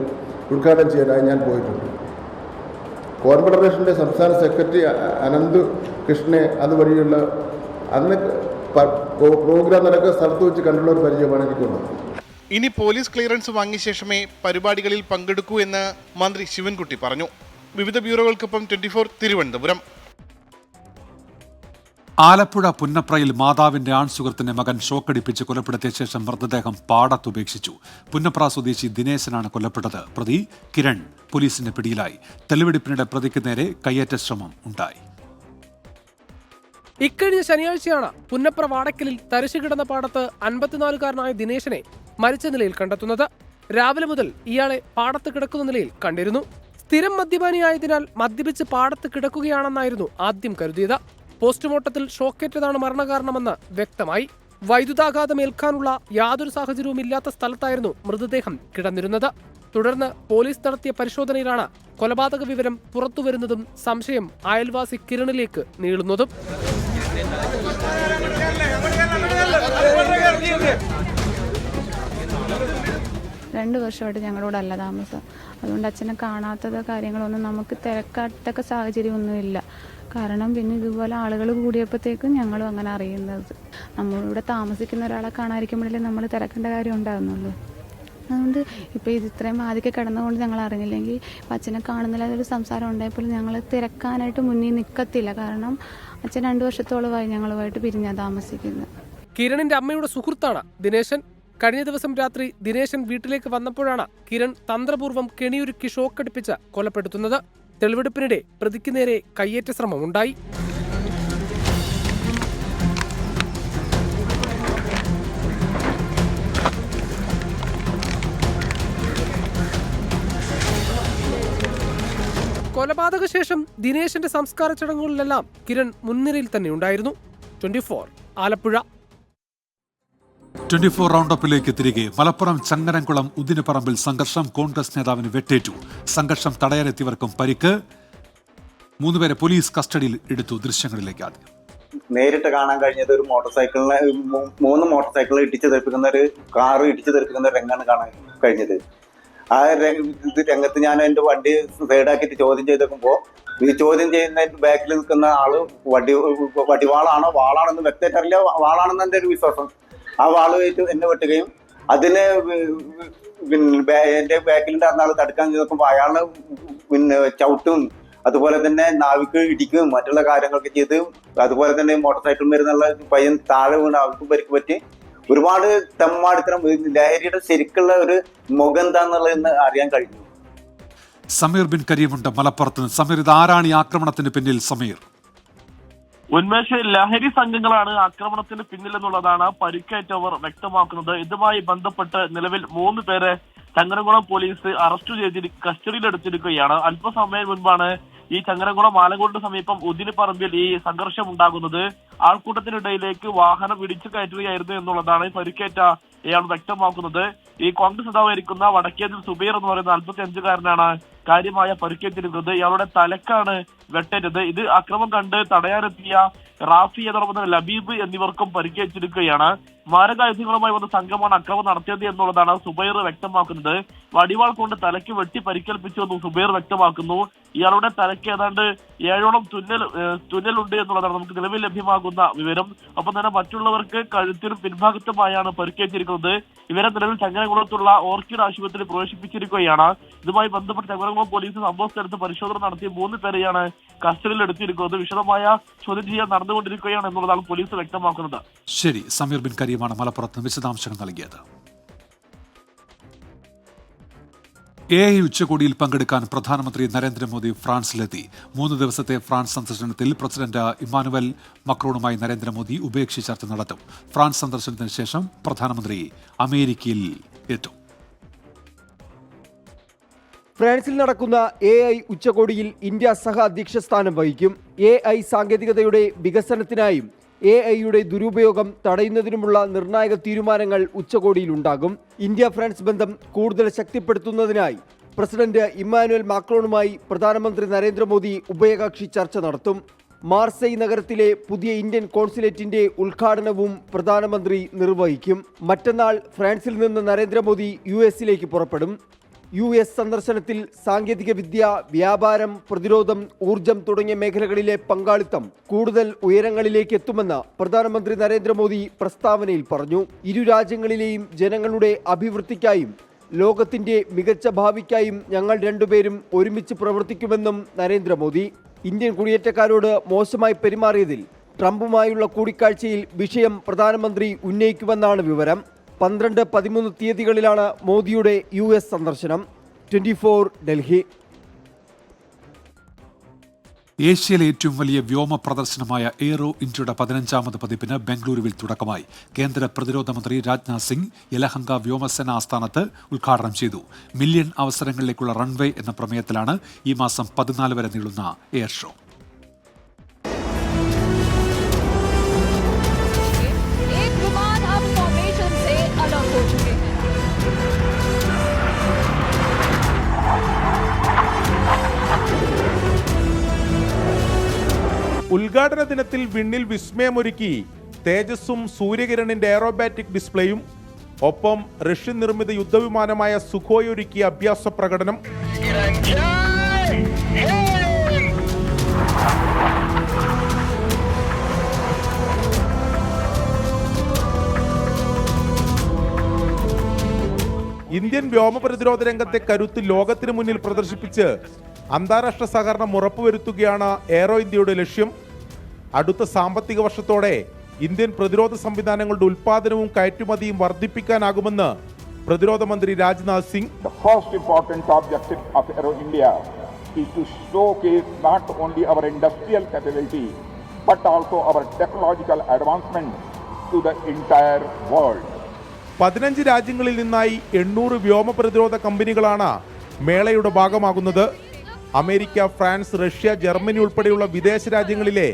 ഉദ്ഘാടനം ചെയ്യാനായി ഞാൻ പോയിട്ടുണ്ട്. കോൺഫെഡറേഷൻ്റെ സംസ്ഥാന സെക്രട്ടറി അനന്ത് കൃഷ്ണനെ അതുവഴിയുള്ള അന്ന് പ്രോഗ്രാം നടക്കുന്ന സ്ഥലത്ത് വെച്ച് കണ്ടുള്ള ഒരു പരിചയമാണ് എനിക്കുള്ളത്. ഇനി പോലീസ് ക്ലിയറൻസ് വാങ്ങിയ ശേഷമേ പരിപാടികളിൽ പങ്കെടുക്കൂ എന്ന് മന്ത്രി ശിവൻകുട്ടി പറഞ്ഞു. വിവിധ ബ്യൂറോകൾക്കൊപ്പം 24 തിരുവനന്തപുരം. ആലപ്പുഴ പുന്നപ്രയിൽ മാതാവിന്റെ ആൺസുഹൃത്തിന്റെ മകൻ ഷോക്കടിപ്പിച്ച് കൊലപ്പെടുത്തിയ ശേഷം മൃതദേഹം പാടത്തുപേക്ഷിച്ചു. പുന്നപ്ര സ്വദേശി ദിനേശനാണ് കൊല്ലപ്പെട്ടത്. പ്രതി കിരൺ പോലീസിന്റെ പിടിയിലായി. തെളിവെടുപ്പിനിടെ പ്രതിക്ക് നേരെ കയ്യേറ്റ ശ്രമം ഉണ്ടായി. ഇക്കഴിഞ്ഞ ശനിയാഴ്ചയാണ് പുന്നപ്ര വാടക്കലിൽ തരിശുകിടന്ന പാടത്ത് 54-കാരനായ ദിനേശനെ മരിച്ച നിലയിൽ കണ്ടെത്തുന്നത്. രാവിലെ മുതൽ ഇയാളെ പാടത്ത് കിടക്കുന്ന നിലയിൽ കണ്ടിരുന്നു. സ്ഥിരം മദ്യപാനിയായതിനാൽ മദ്യപിച്ച് പാടത്ത് കിടക്കുകയാണെന്നായിരുന്നു ആദ്യം കരുതിയത്. പോസ്റ്റ്മോർട്ടത്തിൽ ഷോക്കേറ്റതാണ് മരണകാരണമെന്ന് വ്യക്തമായി. വൈദ്യുതാഘാതം ഏൽക്കാനുള്ള യാതൊരു സാഹചര്യവും ഇല്ലാത്ത സ്ഥലത്തായിരുന്നു മൃതദേഹം കിടന്നിരുന്നത്. തുടർന്ന് പോലീസ് നടത്തിയ പരിശോധനയിലാണ് കൊലപാതക വിവരം പുറത്തുവരുന്നതും സംശയം അയൽവാസി കിരണിലേക്ക് നീളുന്നതും. 2 വർഷമായിട്ട് ഞങ്ങളോട് അല്ല താമസം. അതുകൊണ്ട് അച്ഛനെ കാണാത്തത് കാര്യങ്ങളൊന്നും നമുക്ക് തിരക്കാട്ടൊക്കെ സാഹചര്യമൊന്നുമില്ല. കാരണം പിന്നെ ഇതുപോലെ ആളുകൾ കൂടിയപ്പോഴത്തേക്കും ഞങ്ങളും അങ്ങനെ അറിയുന്നത്. നമ്മളിവിടെ താമസിക്കുന്ന ഒരാളെ കാണാതിരിക്കുമ്പോഴല്ലേ നമ്മൾ തിരക്കേണ്ട കാര്യം ഉണ്ടാകുന്നുള്ളൂ. അതുകൊണ്ട് ഇപ്പോൾ ഇത് ഇത്രയും ബാധിക്കെ കിടന്നുകൊണ്ട് ഞങ്ങൾ അറിഞ്ഞില്ലെങ്കിൽ അച്ഛനെ കാണുന്നില്ല ഒരു സംസാരം ഉണ്ടായപ്പോൾ ഞങ്ങൾ തിരക്കാനായിട്ട് മുന്നിൽ നിൽക്കത്തില്ല. കാരണം അച്ഛൻ 2 വർഷത്തോളമായി ഞങ്ങളുമായിട്ട് പിരിഞ്ഞാണ് താമസിക്കുന്നത്. കിരണിന്റെ അമ്മയുടെ സുഹൃത്താണ് ദിനേശൻ. കഴിഞ്ഞ ദിവസം രാത്രി ദിനേശൻ വീട്ടിലേക്ക് വന്നപ്പോഴാണ് കിരൺ തന്ത്രപൂർവ്വം കെണിയൊരുക്കി ഷോക്കടിപ്പിച്ച് കൊലപ്പെടുത്തുന്നത്. തെളിവെടുപ്പിനിടെ പ്രതിക്ക് നേരെ കയ്യേറ്റ ശ്രമമുണ്ടായി. കൊലപാതക ശേഷം ദിനേശന്റെ സംസ്കാര ചടങ്ങുകളിലെല്ലാം കിരൺ മുൻനിരയിൽ തന്നെ ഉണ്ടായിരുന്നു. 24 ആലപ്പുഴ. 24 റൗണ്ടപ്പിലേക്ക് തിരികെ. മലപ്പുറം ചങ്ങരംകുളം ഉദിനപ്പറമ്പിൽ സംഘർഷം. കോൺഗ്രസ് നേതാവിന് വെട്ടേറ്റു. സംഘർഷം തടയാനെത്തിയവർക്കും പരിക്ക്. 3 പേരെ പോലീസ് കസ്റ്റഡിയിൽ എടുത്തു. ദൃശ്യങ്ങളിലേക്ക് ആദ്യം. നേരിട്ട് കാണാൻ കഴിഞ്ഞത് ഒരു മോട്ടോർസൈക്കിളിനെ 3 മോട്ടോർസൈക്കിൾ ഇടിച്ചു തെറിപ്പിക്കുന്ന ഒരു കാറ് ഇടിച്ചു തെറിപ്പിക്കുന്ന രംഗമാണ് കാണാൻ കഴിഞ്ഞത്. ആ രംഗത്ത് ഞാൻ എൻ്റെ വണ്ടി സൈഡാക്കിയിട്ട് ചോദ്യം ചെയ്തേക്കുമ്പോൾ ഈ ചോദ്യം ചെയ്യുന്ന ബാക്കിൽ നിൽക്കുന്ന ആള് വടിവാളാണോ വാളാണെന്ന് വ്യക്തമായിട്ട് അറിയില്ല. വാളാണെന്ന് എൻ്റെ ഒരു വിശ്വാസം. ആ വാള് വെച്ച് എന്നെ വെട്ടുകയും അതിനെ എൻ്റെ ബാക്കിലുണ്ടായിരുന്ന ആള് തടുക്കാൻ നോക്കുമ്പോൾ അയാള് ചവിട്ടും അതുപോലെ തന്നെ നാവിക്ക് ഇടിക്കും മറ്റുള്ള കാര്യങ്ങളൊക്കെ ചെയ്ത് അതുപോലെ തന്നെ മോട്ടോർ വരുന്നുള്ള പയ്യൻ താഴെ വീണ് അവർക്കും പരിക്ക് പറ്റി. ഒരുപാട് തെമ്മാടിത്തരം ലഹരിയുടെ ശരിക്കുള്ള ഒരു മുഖം എന്താന്നുള്ളതെന്ന് അറിയാൻ കഴിഞ്ഞു. സമീർ ബിൻ കരീമുണ്ട് മലപ്പുറത്ത്. സമീർ, ഇത് ആരാണ് ഈ ആക്രമണത്തിന് പിന്നിൽ? സമീർ, ഉന്മേഷ്, ലഹരി സംഘങ്ങളാണ് ആക്രമണത്തിന് പിന്നിലെന്നുള്ളതാണ് പരിക്കേറ്റവർ വ്യക്തമാക്കുന്നത്. ഇതുമായി ബന്ധപ്പെട്ട് നിലവിൽ 3 പേരെ ചങ്ങരംകുളം പോലീസ് അറസ്റ്റ് ചെയ്ത് കസ്റ്റഡിയിലെടുത്തിരിക്കുകയാണ്. അല്പസമയം മുൻപാണ് ഈ ചങ്ങരംകുളം ആലങ്കോടിന് സമീപം ഉദിനപ്പറമ്പിൽ ഈ സംഘർഷം ഉണ്ടാകുന്നത്. ആൾക്കൂട്ടത്തിനിടയിലേക്ക് വാഹനം ഇടിച്ചു കയറ്റുകയായിരുന്നു എന്നുള്ളതാണ് പരിക്കേറ്റ ഇയാൾ വ്യക്തമാക്കുന്നത്. ഈ കോൺഗ്രസ് നേതാവായിരിക്കുന്ന വടക്കേതിൽ സുബൈർ എന്ന് പറയുന്ന 45-കാരനാണ് കാര്യമായ പരിക്കേറ്റിരുന്നത്. ഇയാളുടെ തലക്കാണ് വെട്ടേറ്റത്. ഇത് അക്രമം കണ്ട് തടയാനെത്തിയ റാഫി എന്നോടൊപ്പം ലബീബ് എന്നിവർക്കും പരിക്കേറ്റിരിക്കുകയാണ്. മാരകായുധങ്ങളുമായി വന്ന സംഘമാണ് അക്രമം നടത്തിയത് എന്നുള്ളതാണ് സുബൈർ വ്യക്തമാക്കുന്നത്. വടിവാൾ കൊണ്ട് തലയ്ക്ക് വെട്ടി പരിക്കേൽപ്പിച്ചു എന്നും സുബൈർ വ്യക്തമാക്കുന്നു. ഇയാളുടെ തലയ്ക്ക് ഏതാണ്ട് 7ഓളം തുന്നലുണ്ട് എന്നുള്ളതാണ് നമുക്ക് നിലവിൽ ലഭ്യമാകുന്ന വിവരം. ഒപ്പം തന്നെ മറ്റുള്ളവർക്ക് കഴുത്തിനും പിൻഭാഗത്തുമായാണ് പരിക്കേറ്റിരിക്കുന്നത്. ഇവരെ നിലവിൽ ചങ്ങരംകുളത്തുള്ള ഓർക്കിഡ് ആശുപത്രിയിൽ പ്രവേശിപ്പിച്ചിരിക്കുകയാണ്. ഇതുമായി ബന്ധപ്പെട്ട് ചങ്ങരംകുളം പോലീസ് സംഭവ സ്ഥലത്ത് പരിശോധന നടത്തിയ 3 പേരെയാണ് കസ്റ്റഡിയിൽ എടുത്തിരിക്കുന്നത്. വിശദമായ ചോദ്യം ചെയ്യാൻ നടന്നുകൊണ്ടിരിക്കുകയാണ് എന്നുള്ളതാണ് പോലീസ് വ്യക്തമാക്കുന്നത്. ശരി, സമീർ ബിൻ കരീമാണ് മലപ്പുറത്ത് വിശദാംശങ്ങൾ നൽകിയത്. AI ഉച്ചകോടിയിൽ പങ്കെടുക്കാൻ പ്രധാനമന്ത്രി നരേന്ദ്രമോദി ഫ്രാൻസിലെത്തി. 3 ദിവസത്തെ ഫ്രാൻസ് സന്ദർശനത്തിൽ പ്രസിഡന്റ് ഇമ്മാനുവൽ മക്രോണുമായി നരേന്ദ്രമോദി ഉഭയകക്ഷി ചർച്ച നടത്തും. ഫ്രാൻസ് സന്ദർശനത്തിന് ശേഷം പ്രധാനമന്ത്രി അമേരിക്കയിൽ എത്തും. ഫ്രാൻസിൽ നടക്കുന്ന AI ഉച്ചകോടിയിൽ ഇന്ത്യ സഹ അധ്യക്ഷ സ്ഥാനം വഹിക്കും. AI സാങ്കേതികതയുടെ വികസനത്തിനായും AI-യുടെ ദുരുപയോഗം തടയുന്നതിനുമുള്ള നിർണായക തീരുമാനങ്ങൾ ഉച്ചകോടിയിലുണ്ടാകും. ഇന്ത്യ ഫ്രാൻസ് ബന്ധം കൂടുതൽ ശക്തിപ്പെടുത്തുന്നതിനായി പ്രസിഡന്റ് ഇമ്മാനുവൽ മാക്രോണുമായി പ്രധാനമന്ത്രി നരേന്ദ്രമോദി ഉഭയകക്ഷി ചർച്ച നടത്തും. മാർസെയ് നഗരത്തിലെ പുതിയ ഇന്ത്യൻ കോൺസുലേറ്റിന്റെ ഉദ്ഘാടനവും പ്രധാനമന്ത്രി നിർവഹിക്കും. മറ്റന്നാൾ ഫ്രാൻസിൽ നിന്ന് നരേന്ദ്രമോദി US-ലേക്ക് പുറപ്പെടും. US സന്ദർശനത്തിൽ സാങ്കേതിക വിദ്യ, വ്യാപാരം, പ്രതിരോധം, ഊർജം തുടങ്ങിയ മേഖലകളിലെ പങ്കാളിത്തം കൂടുതൽ ഉയരങ്ങളിലേക്ക് എത്തുമെന്ന് പ്രധാനമന്ത്രി നരേന്ദ്രമോദി പ്രസ്താവനയിൽ പറഞ്ഞു. ഇരു രാജ്യങ്ങളിലെയും ജനങ്ങളുടെ അഭിവൃദ്ധിക്കായും ലോകത്തിന്റെ മികച്ച ഭാവിക്കായും ഞങ്ങൾ രണ്ടുപേരും ഒരുമിച്ച് പ്രവർത്തിക്കുമെന്നും നരേന്ദ്രമോദി. ഇന്ത്യൻ കുടിയേറ്റക്കാരോട് മോശമായി പെരുമാറിയതിൽ ട്രംപുമായുള്ള കൂടിക്കാഴ്ചയിൽ വിഷയം പ്രധാനമന്ത്രി ഉന്നയിക്കുമെന്നാണ് വിവരം. 12-13 തീയതികളിലാണ് മോദിയുടെ US സന്ദർശനം. 24 ഡൽഹി. ഏഷ്യയിലെ ഏറ്റവും വലിയ വ്യോമ പ്രദർശനമായ എയ്റോ ഇന്ത്യയുടെ 15ാമത് പതിപ്പിന് ബംഗളൂരുവിൽ തുടക്കമായി. കേന്ദ്ര പ്രതിരോധ മന്ത്രി രാജ്നാഥ് സിംഗ് യലഹങ്ക വ്യോമസേന ആസ്ഥാനത്ത് ഉദ്ഘാടനം ചെയ്തു. മില്യൺ അവസരങ്ങളിലേക്കുള്ള റൺവേ എന്ന പ്രമേയത്തിലാണ് ഈ മാസം 14 വരെ നീളുന്ന എയർ ഷോ. ഉദ്ഘാടന ദിനത്തിൽ വിണ്ണിൽ വിസ്മയമൊരുക്കി തേജസ്സും സൂര്യകിരണിന്റെ എയറോബാറ്റിക് ഡിസ്പ്ലേയും ഒപ്പം റഷ്യൻ നിർമ്മിത യുദ്ധവിമാനമായ സുഖോയ് ഒരുക്കിയ അഭ്യാസ പ്രകടനം. ഇന്ത്യൻ വ്യോമ പ്രതിരോധ രംഗത്തെ കരുത്ത് ലോകത്തിന് മുന്നിൽ പ്രദർശിപ്പിച്ച് അന്താരാഷ്ട്ര സഹകരണം ഉറപ്പുവരുത്തുകയാണ് എയ്റോ ഇന്ത്യയുടെ ലക്ഷ്യം. അടുത്ത സാമ്പത്തിക വർഷത്തോടെ ഇന്ത്യൻ പ്രതിരോധ സംവിധാനങ്ങളുടെ ഉൽപ്പാദനവും കയറ്റുമതിയും വർദ്ധിപ്പിക്കാനാകുമെന്ന് പ്രതിരോധ മന്ത്രി Rajnath Singh. The first important objective of Aero India is to showcase not only our industrial capability but also our technological advancement to the entire world. 15 രാജ്യങ്ങളിൽ നിന്നായി 800 വ്യോമ പ്രതിരോധ കമ്പനികളാണ് മേളയുടെ ഭാഗമാകുന്നത്. അമേരിക്ക, ഫ്രാൻസ്, റഷ്യ, ജർമ്മനി ഉൾപ്പെടെയുള്ള വിദേശ രാജ്യങ്ങളിലെ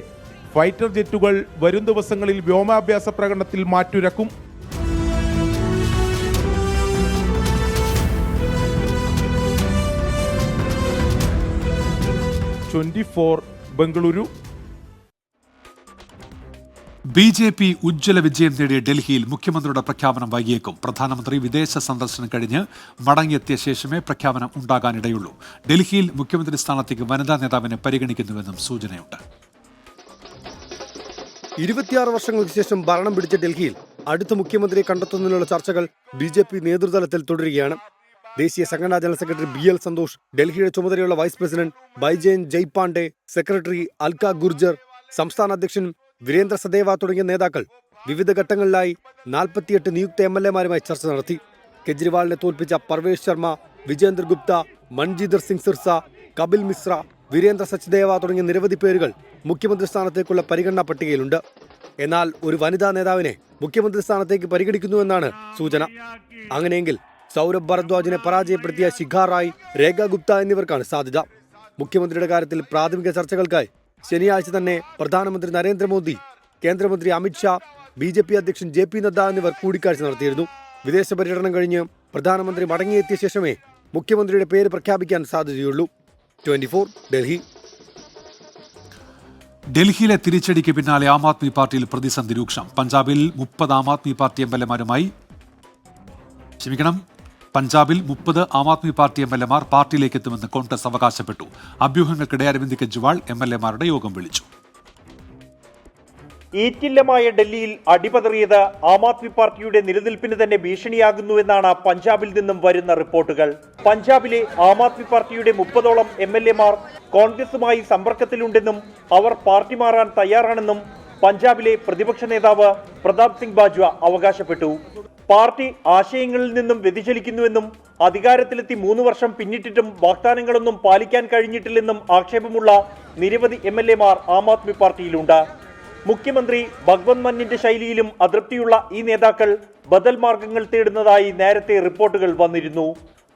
ഫൈറ്റർ ജെറ്റുകൾ വരും ദിവസങ്ങളിൽ വ്യോമാഭ്യാസ പ്രകടനത്തിൽ മാറ്റുരക്കും. 24 ബംഗളൂരു. BJP ഉജ്ജ്വല വിജയം നേടിയ ഡൽഹിയിൽ മുഖ്യമന്ത്രിയുടെ പ്രഖ്യാപനം വൈകിയേക്കും. പ്രധാനമന്ത്രി വിദേശ സന്ദർശനം കഴിഞ്ഞ് മടങ്ങിയെത്തിയ ശേഷമേ പ്രഖ്യാപനം ഉണ്ടാകാനിടയുള്ളൂ. ഡൽഹിയിൽ മുഖ്യമന്ത്രി സ്ഥാനത്തേക്ക് വനിതാ നേതാവിനെ പരിഗണിക്കുന്നുവെന്നും സൂചനയുണ്ട്. 26 വർഷങ്ങൾക്ക് ശേഷം ഭരണം പിടിച്ച ഡൽഹിയിൽ അടുത്ത മുഖ്യമന്ത്രിയെ കണ്ടെത്തുന്നതിനുള്ള ചർച്ചകൾ BJP നേതൃതലത്തിൽ തുടരുകയാണ്. ദേശീയ സംഘടനാ ജനറൽ സെക്രട്ടറി BL സന്തോഷ്, ഡൽഹിയുടെ ചുമതലയുള്ള vice president Baijayant Jay Panda, secretary Alka Gurjar, സംസ്ഥാന അധ്യക്ഷൻ വീരേന്ദ്ര സദേവ തുടങ്ങിയ നേതാക്കൾ വിവിധ ഘട്ടങ്ങളിലായി 48 നിയുക്ത MLA-മാരുമായി ചർച്ച നടത്തി. കെജ്രിവാളിനെ തോൽപ്പിച്ച പർവേഷ് ശർമ്മ, വിജേന്ദർ ഗുപ്ത, മൻജീന്ദർ സിംഗ് സിർസ, കപിൽ മിശ്ര, വീരേന്ദ്ര സച്ദേവ തുടങ്ങിയ നിരവധി പേരുകൾ മുഖ്യമന്ത്രി സ്ഥാനത്തേക്കുള്ള പരിഗണനാ പട്ടികയിലുണ്ട്. എന്നാൽ ഒരു വനിതാ നേതാവിനെ മുഖ്യമന്ത്രി സ്ഥാനത്തേക്ക് പരിഗണിക്കുന്നുവെന്നാണ് സൂചന. അങ്ങനെയെങ്കിൽ സൗരഭ് ഭരദ്വാജിനെ പരാജയപ്പെടുത്തിയ ശിഖ റായ്, രേഖ ഗുപ്ത എന്നിവർക്കാണ് സാധ്യത. മുഖ്യമന്ത്രിയുടെ കാര്യത്തിൽ പ്രാഥമിക ചർച്ചകൾക്കായി ശനിയാഴ്ച തന്നെ പ്രധാനമന്ത്രി നരേന്ദ്രമോദി, കേന്ദ്രമന്ത്രി അമിത്ഷാ, BJP അധ്യക്ഷൻ JP നദ്ദ എന്നിവർ കൂടിക്കാഴ്ച നടത്തിയിരുന്നു. വിദേശ പര്യടനം കഴിഞ്ഞ് പ്രധാനമന്ത്രി മടങ്ങിയെത്തിയ ശേഷമേ മുഖ്യമന്ത്രിയുടെ പേര് പ്രഖ്യാപിക്കാൻ സാധ്യതയുള്ളൂ. 24 ഡൽഹി. ഡൽഹിയിലെ തിരിച്ചടിക്ക് പിന്നാലെ ആം ആദ്മി പാർട്ടിയിൽ പ്രതിസന്ധി രൂക്ഷം. പഞ്ചാബിൽ 30 ആം ആദ്മി പാർട്ടി ആം ആദ്മി പാർട്ടി MLA-മാർ പാർട്ടിയിലേക്ക് എത്തുമെന്ന് കോൺഗ്രസ് അവകാശപ്പെട്ടു. അഭ്യൂഹങ്ങൾക്കിടെ അരവിന്ദ് കെജ്രിവാൾ MLA-മാരുടെ യോഗം വിളിച്ചു. ഈറ്റില്ലമായ ഡൽഹിയിൽ അടിപതറിയത് ആം ആദ്മി പാർട്ടിയുടെ നിലനിൽപ്പിന് തന്നെ ഭീഷണിയാകുന്നുവെന്നാണ് പഞ്ചാബിൽ നിന്നും വരുന്ന റിപ്പോർട്ടുകൾ. പഞ്ചാബിലെ ആം ആദ്മി പാർട്ടിയുടെ 30ഓളം MLA-മാർ കോൺഗ്രസുമായി സമ്പർക്കത്തിലുണ്ടെന്നും അവർ പാർട്ടി മാറാൻ തയ്യാറാണെന്നും പഞ്ചാബിലെ പ്രതിപക്ഷ നേതാവ് പ്രതാപ് സിംഗ് ബാജ്വ അവകാശപ്പെട്ടു. പാർട്ടി ആശയങ്ങളിൽ നിന്നും വ്യതിചലിക്കുന്നുവെന്നും അധികാരത്തിലെത്തി 3 വർഷം പിന്നിട്ടിട്ടും വാഗ്ദാനങ്ങളൊന്നും പാലിക്കാൻ കഴിഞ്ഞിട്ടില്ലെന്നും ആക്ഷേപമുള്ള നിരവധി MLA-മാർ ആം ആദ്മി പാർട്ടിയിലുണ്ട്. മുഖ്യമന്ത്രി ഭഗ്വന്ത് മാനിന്റെ ശൈലിയിലും അതൃപ്തിയുള്ള ഈ നേതാക്കൾ ബദൽ മാർഗങ്ങൾ തേടുന്നതായി നേരത്തെ റിപ്പോർട്ടുകൾ വന്നിരുന്നു.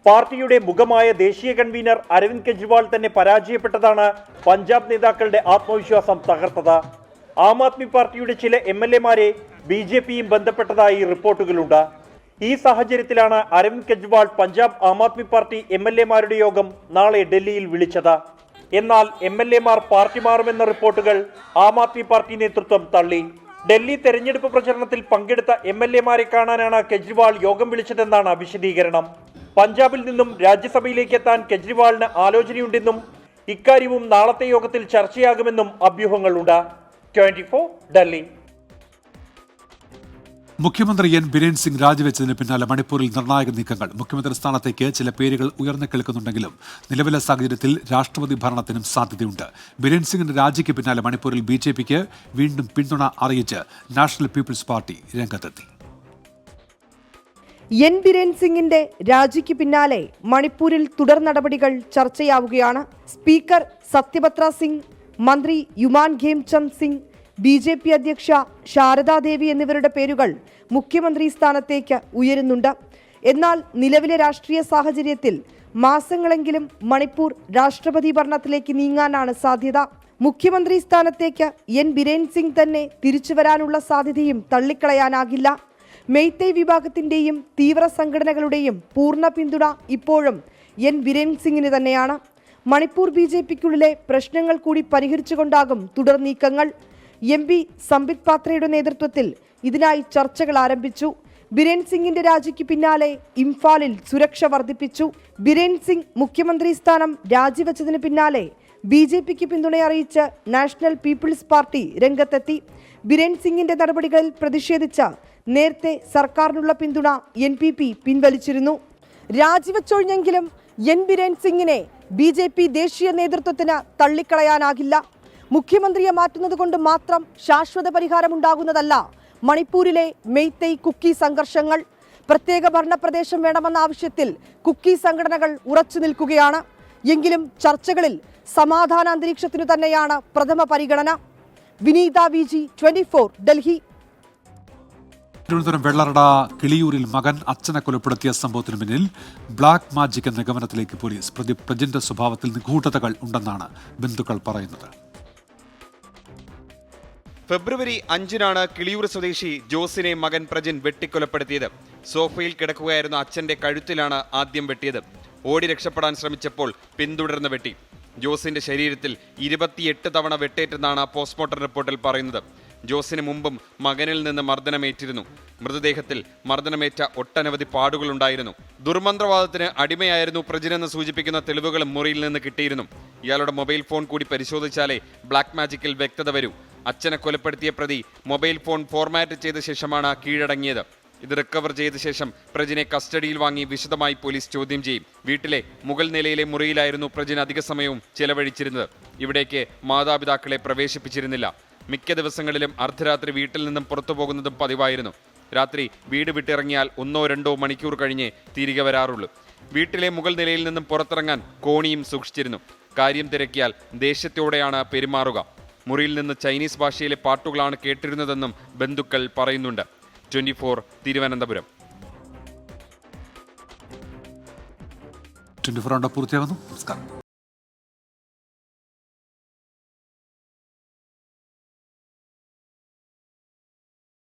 പാർട്ടിയുടെ മുഖമായ ദേശീയ കൺവീനർ അരവിന്ദ് കെജ്രിവാൾ തന്നെ പരാജയപ്പെട്ടതാണ് പഞ്ചാബ് നേതാക്കളുടെ ആത്മവിശ്വാസം തകർത്തത്. ആം ആദ്മി പാർട്ടിയുടെ ചില MLA-മാരെ BJPയും ബന്ധപ്പെട്ടതായി റിപ്പോർട്ടുകളുണ്ട്. ഈ സാഹചര്യത്തിലാണ് അരവിന്ദ് കെജ്രിവാൾ പഞ്ചാബ് ആം ആദ്മി പാർട്ടി MLA-മാരുടെ യോഗം നാളെ ഡൽഹിയിൽ വിളിച്ചത്. എന്നാൽ MLA-മാർ പാർട്ടി മാറുമെന്ന റിപ്പോർട്ടുകൾ ആം ആദ്മി പാർട്ടി നേതൃത്വം തള്ളി. ഡൽഹി തെരഞ്ഞെടുപ്പ് പ്രചരണത്തിൽ പങ്കെടുത്ത MLA-മാരെ കാണാനാണ് കെജ്രിവാൾ യോഗം വിളിച്ചതെന്നാണ് വിശദീകരണം. പഞ്ചാബിൽ നിന്നും രാജ്യസഭയിലേക്ക് എത്താൻ കെജ്രിവാളിന് ആലോചനയുണ്ടെന്നും ഇക്കാര്യവും നാളത്തെ യോഗത്തിൽ ചർച്ചയാകുമെന്നും അഭ്യൂഹങ്ങളുണ്ട്. 24 ഡൽഹി. മുഖ്യമന്ത്രി N ബിരേൻ സിംഗ് രാജിവെച്ചതിന് പിന്നാലെ മണിപ്പൂരിൽ നിർണായക നീക്കങ്ങൾ. മുഖ്യമന്ത്രി സ്ഥാനത്തേക്ക് ചില പേരുകൾ ഉയർന്നു കേൾക്കുന്നുണ്ടെങ്കിലും നിലവിലെ സാഹചര്യത്തിൽ രാഷ്ട്രപതി ഭരണത്തിനും സാധ്യതയുണ്ട്. ബിരേൻ സിംഗിന്റെ രാജിക്ക് പിന്നാലെ മണിപ്പൂരിൽ BJPക്ക് വീണ്ടും പിന്തുണ അറിയിച്ച് നാഷണൽ പീപ്പിൾസ് പാർട്ടി രംഗത്തെത്തി. N ബിരേൻ സിംഗിന്റെ രാജിക്ക് പിന്നാലെ മണിപ്പൂരിൽ തുടർ നടപടികൾ ചർച്ചയാവുകയാണ്. സ്പീക്കർ സത്യപത്ര സിംഗ്, മന്ത്രി യുമാൻ ഖേംചന്ദ് സിംഗ്, BJP അധ്യക്ഷ ശാരദാദേവി എന്നിവരുടെ പേരുകൾ മുഖ്യമന്ത്രി സ്ഥാനത്തേക്ക് ഉയരുന്നുണ്ട്. എന്നാൽ നിലവിലെ രാഷ്ട്രീയ സാഹചര്യത്തിൽ മാസങ്ങളെങ്കിലും മണിപ്പൂർ രാഷ്ട്രപതി ഭരണത്തിലേക്ക് നീങ്ങാനാണ് സാധ്യത. മുഖ്യമന്ത്രി സ്ഥാനത്തേക്ക് N ബിരേൻ സിംഗ് തന്നെ തിരിച്ചുവരാനുള്ള സാധ്യതയും തള്ളിക്കളയാനാകില്ല. മെയ്തൈ വിഭാഗത്തിന്റെയും തീവ്ര സംഘടനകളുടെയും പൂർണ്ണ പിന്തുണ ഇപ്പോഴും N ബിരേൻ സിംഗിന് തന്നെയാണ്. മണിപ്പൂർ BJPക്കുള്ളിലെ പ്രശ്നങ്ങൾ കൂടി പരിഹരിച്ചുകൊണ്ടാകും തുടർ നീക്കങ്ങൾ. MP സംബിത് പാത്രയുടെ നേതൃത്വത്തിൽ ഇതിനായി ചർച്ചകൾ ആരംഭിച്ചു. ബിരേൻ സിംഗിന്റെ രാജിക്ക് പിന്നാലെ ഇംഫാലിൽ സുരക്ഷ വർദ്ധിപ്പിച്ചു. ബിരേൻ സിംഗ് മുഖ്യമന്ത്രി സ്ഥാനം രാജിവെച്ചതിന് പിന്നാലെ BJPക്ക് പിന്തുണ അറിയിച്ച് നാഷണൽ പീപ്പിൾസ് പാർട്ടി രംഗത്തെത്തി. ബിരേൻ സിംഗിന്റെ നടപടികളിൽ പ്രതിഷേധിച്ച് നേരത്തെ സർക്കാരിനുള്ള പിന്തുണ NPP പിൻവലിച്ചിരുന്നു. രാജിവെച്ചൊഴിഞ്ഞെങ്കിലും N ബിരേൻ സിംഗിനെ BJP ദേശീയ നേതൃത്വത്തിന് തള്ളിക്കളയാനാകില്ല. മുഖ്യമന്ത്രിയെ മാറ്റുന്നത് കൊണ്ട് മാത്രം ശാശ്വത പരിഹാരമുണ്ടാകുന്നതല്ല മണിപ്പൂരിലെ മെയ്തേയ് കുക്കി സംഘർഷങ്ങൾ. പ്രത്യേക ഭരണപ്രദേശം വേണമെന്ന ആവശ്യത്തിൽ കുക്കി സംഘടനകൾ ഉറച്ചു നിൽക്കുകയാണ്. എങ്കിലും ചർച്ചകളിൽ സമാധാന അന്തരീക്ഷത്തിനു തന്നെയാണ് പ്രഥമ പരിഗണന. വിനീത വിജി, 24, ഡൽഹി. തിരുവനന്തപുരം വെള്ളറട കിളിയൂരിൽ മകൻ അച്ഛനെ കൊലപ്പെടുത്തിയ സംഭവത്തിന് പിന്നിൽ ബ്ലാക്ക് മാജിക് എന്ന നിഗമനത്തിലേക്ക് പോലീസ്. പ്രതി പ്രജിന്റെ സ്വഭാവത്തിൽ നിഗൂഢതകൾ ഉണ്ടെന്നാണ് ബന്ധുക്കൾ പറയുന്നത്. ഫെബ്രുവരി 5-നാണ് കിളിയൂർ സ്വദേശി ജോസിനെ മകൻ പ്രജിൻ വെട്ടിക്കൊലപ്പെടുത്തിയത്. സോഫയിൽ കിടക്കുകയായിരുന്ന അച്ഛന്റെ കഴുത്തിലാണ് ആദ്യം വെട്ടിയത്. ഓടി രക്ഷപ്പെടാൻ ശ്രമിച്ചപ്പോൾ പിന്തുടർന്ന് വെട്ടി. ജോസിന്റെ ശരീരത്തിൽ 28 തവണ വെട്ടേറ്റെന്നാണ് പോസ്റ്റ്മോർട്ടം റിപ്പോർട്ടിൽ പറയുന്നത്. ജോസിന് മുമ്പും മകനിൽ നിന്ന് മർദ്ദനമേറ്റിരുന്നു. മൃതദേഹത്തിൽ മർദ്ദനമേറ്റ ഒട്ടനവധി പാടുകളുണ്ടായിരുന്നു. ദുർമന്ത്രവാദത്തിന് അടിമയായിരുന്നു പ്രജിനെന്ന് സൂചിപ്പിക്കുന്ന തെളിവുകളും മുറിയിൽ നിന്ന് കിട്ടിയിരുന്നു. ഇയാളുടെ മൊബൈൽ ഫോൺ കൂടി പരിശോധിച്ചാലേ ബ്ലാക്ക് മാജിക്കിൽ വ്യക്തത വരൂ. അച്ഛനെ കൊലപ്പെടുത്തിയ പ്രതി മൊബൈൽ ഫോൺ ഫോർമാറ്റ് ചെയ്ത ശേഷമാണ് കീഴടങ്ങിയത്. ഇത് റിക്കവർ ചെയ്ത ശേഷം പ്രജിനെ കസ്റ്റഡിയിൽ വാങ്ങി വിശദമായി പോലീസ് ചോദ്യം ചെയ്യും. വീട്ടിലെ മുകൾ നിലയിലെ മുറിയിലായിരുന്നു പ്രജിൻ അധിക സമയവും ചെലവഴിച്ചിരുന്നത്. ഇവിടേക്ക് മാതാപിതാക്കളെ പ്രവേശിപ്പിച്ചിരുന്നില്ല. മിക്ക ദിവസങ്ങളിലും അർദ്ധരാത്രി വീട്ടിൽ നിന്നും പുറത്തു പോകുന്നതും പതിവായിരുന്നു. രാത്രി വീട് വിട്ടിറങ്ങിയാൽ 1-2 മണിക്കൂർ കഴിഞ്ഞേ തിരികെ വരാറുള്ളൂ. വീട്ടിലെ മുകൾ നിലയിൽ നിന്നും പുറത്തിറങ്ങാൻ കോണിയും സൂക്ഷിച്ചിരുന്നു. കാര്യം തിരക്കിയാൽ ദേഷ്യത്തോടെയാണ് പെരുമാറുക. മുറിയിൽ നിന്ന് ചൈനീസ് ഭാഷയിലെ പാട്ടുകളാണ് കേട്ടിരുന്നതെന്നും ബന്ധുക്കൾ പറയുന്നുണ്ട്. 24 തിരുവനന്തപുരം. 24 പൂർത്തിയാകുന്നു. നമസ്കാരം.